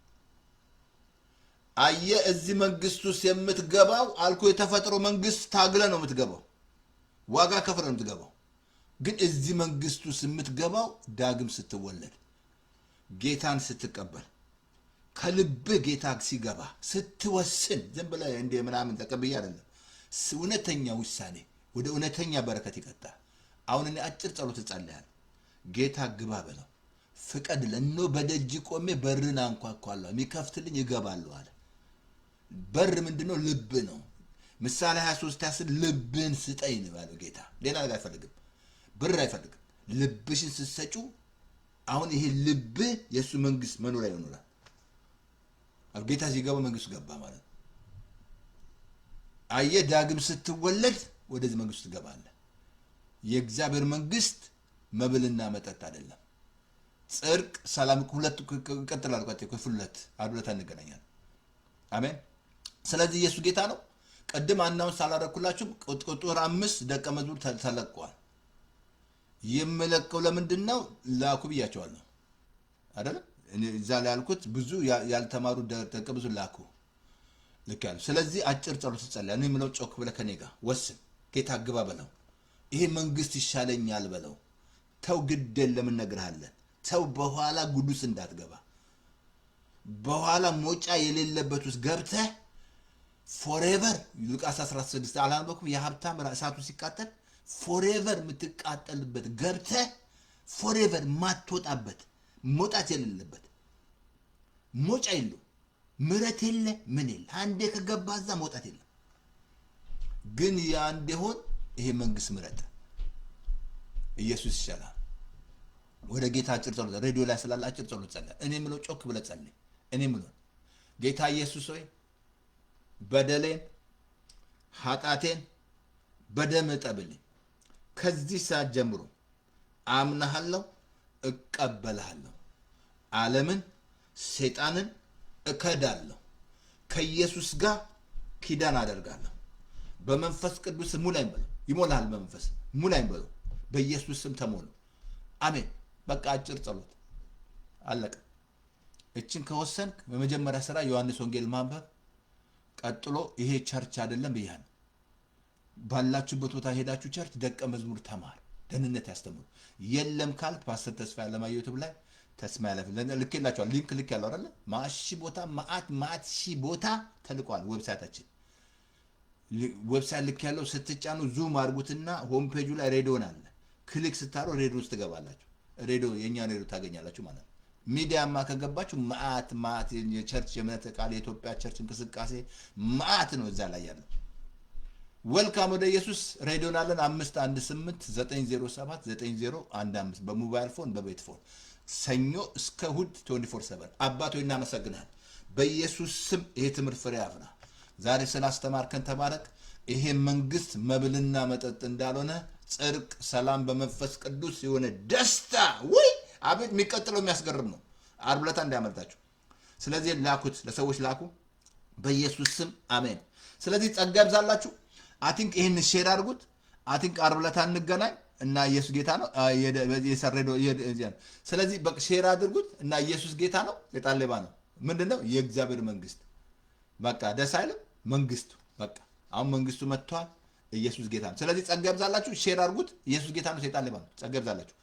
አየህ፣ እዚህ መንግስት ውስጥ የምትገባው አልኩ የተፈጥሮ መንግስት ታግለ ነው የምትገባው፣ ዋጋ ከፍለ ነው የምትገባው። ግን እዚህ መንግስት ውስጥ የምትገባው ዳግም ስትወለድ፣ ጌታን ስትቀበል፣ ከልብህ ጌታ ሲገባ ስትወስን፣ ዝም ብለህ እንደ ምናምን ተቀብዬ አይደለም። እውነተኛ ውሳኔ ወደ እውነተኛ በረከት ይቀጣል። አሁን እኔ አጭር ጸሎት እጸልያለሁ። ጌታ ግባ በለው፣ ፍቀድ። ለኖ በደጅ ቆሜ በርን አንኳኳለሁ፣ የሚከፍትልኝ ይገባለሁ አለ። በር ምንድነው? ልብ ነው። ምሳሌ 23 ልብን ስጠኝ ነው ያለው ጌታ። ሌላ ነገር አይፈልግም፣ ብር አይፈልግም። ልብሽን ስትሰጩ አሁን ይሄ ልብ የእሱ መንግስት መኖሪያ ይሆናል። ጌታ ሲገባ መንግስቱ ገባ ማለት ነው። አየህ፣ ዳግም ስትወለድ ወደዚህ መንግስት ትገባለህ። የእግዚአብሔር መንግስት መብልና መጠጥ አይደለም። ጽድቅ፣ ሰላም ሁለት ይቀጥላል። ክፍል 2 አብረን እንገናኛለን። አሜን። ስለዚህ ኢየሱስ ጌታ ነው። ቅድም አናውንስ አላደረኩላችሁም? ቁጥር 5 ደቀ መዝሙር ተለቀዋል። የምለቀው ለምንድን ነው? ላኩ ብያቸዋለሁ አይደለም? እዛ ላይ ያልኩት ብዙ ያልተማሩ ደቀ ብዙ ላኩ ልክ ያሉ። ስለዚህ አጭር ጸሎት ጸልያ እኔ የምለው ጮክ ብለህ ከኔ ጋር ወስን። ጌታ ግባ በለው። ይሄ መንግስት ይሻለኛል በለው። ተው፣ ግድ የለም እነግርሃለን። ተው፣ በኋላ ጉዱስ እንዳትገባ። በኋላ ሞጫ የሌለበት ውስጥ ገብተህ ፎሬቨር ሉቃስ 16 አላነበኩም? የሀብታም እሳቱ ሲቃጠል ፎሬቨር የምትቃጠልበት ገብተህ ፎሬቨር ማትወጣበት መውጣት የሌለበት ሞጫ የለው፣ ምረት የለ፣ ምን የለ። አንዴ ከገባ እዛ መውጣት የለም። ግን ያንዴ ሆን ይሄ መንግስት ምረጥ። ኢየሱስ ይሻላል። ወደ ጌታ አጭር ጸሎት ሬዲዮ ላይ ስላለ አጭር ጸሎት ጸልይ። እኔ የምለው ጮክ ብለህ ጸልይ። እኔ የምለው ጌታ ኢየሱስ ሆይ በደሌን ኃጢአቴን በደም እጠብልኝ። ከዚህ ሰዓት ጀምሮ አምናሃለሁ፣ እቀበልሃለሁ። ዓለምን ሰይጣንን እከዳለሁ። ከኢየሱስ ጋር ኪዳን አደርጋለሁ። በመንፈስ ቅዱስ ሙላኝ በለው። ይሞላል። በመንፈስ ሙላኝ በለው። በኢየሱስ ስም ተሞሉ። አሜን። በቃ አጭር ጸሎት አለቀ። እችን ከወሰንክ በመጀመሪያ ስራ ዮሐንስ ወንጌል ማንበብ፣ ቀጥሎ ይሄ ቸርች አይደለም ብያለሁ። ባላችሁበት ቦታ ሄዳችሁ ቸርች ደቀ መዝሙር ተማር፣ ደህንነት ያስተምሩ። የለም ካልክ ፓስተር ተስፋ ያለማየሁ ዩቲዩብ ላይ ተስማ ያለፍ ልኬላችኋል። ሊንክ ልክ ያለው አይደለ? ማሺ ቦታ ማአት ሺ ቦታ ተልቋል። ዌብሳይታችን ዌብሳይት ልክ ያለው ስትጫኑ ዙም አድርጉትና ሆም ፔጁ ላይ ሬዲዮን አለ። ክሊክ ስታሩ ሬዲዮ ውስጥ ትገባላችሁ። ሬዲዮ የእኛን ሬዲዮ ታገኛላችሁ ማለት ነው። ሚዲያማ ከገባችሁ ማአት የቸርች የእምነት ቃል የኢትዮጵያ ቸርች እንቅስቃሴ ማአት ነው እዛ ላይ ያለው። ወልካም ወደ ኢየሱስ። ሬዲዮን አለን 518-907-9015 በሞባይል ፎን በቤት ፎን ሰኞ እስከ እሑድ 24/7። አባት ሆይ እናመሰግናለን። በኢየሱስ ስም ይሄ ትምህርት ፍሬ ያፍራ። ዛሬ ስላስተማርከን ተባረክ። ይሄ መንግስት መብልና መጠጥ እንዳልሆነ ጽድቅ፣ ሰላም በመንፈስ ቅዱስ የሆነ ደስታ ወይ አቤት! የሚቀጥለው የሚያስገርም ነው። ዓርብ ዕለት እንዳያመልጣችሁ። ስለዚህ ላኩት፣ ለሰዎች ላኩ በኢየሱስ ስም አሜን። ስለዚህ ጸጋ ይብዛላችሁ። አቲንክ ይሄን ሼር አድርጉት። አቲንክ ዓርብ ዕለት እንገናኝ እና ኢየሱስ ጌታ ነው የሰረዶ። ስለዚህ በቃ ሼር አድርጉት እና ኢየሱስ ጌታ ነው፣ ሰይጣን ሌባ ነው። ምንድነው? የእግዚአብሔር መንግስት በቃ ደስ አይልም? መንግስቱ በቃ አሁን መንግስቱ መጥቷል። ኢየሱስ ጌታ ነው። ስለዚህ ጸጋ ይብዛላችሁ። ሼር አድርጉት። ኢየሱስ ጌታ ነው፣ ሰይጣን ሌባ ነው። ጸጋ ይብዛላችሁ።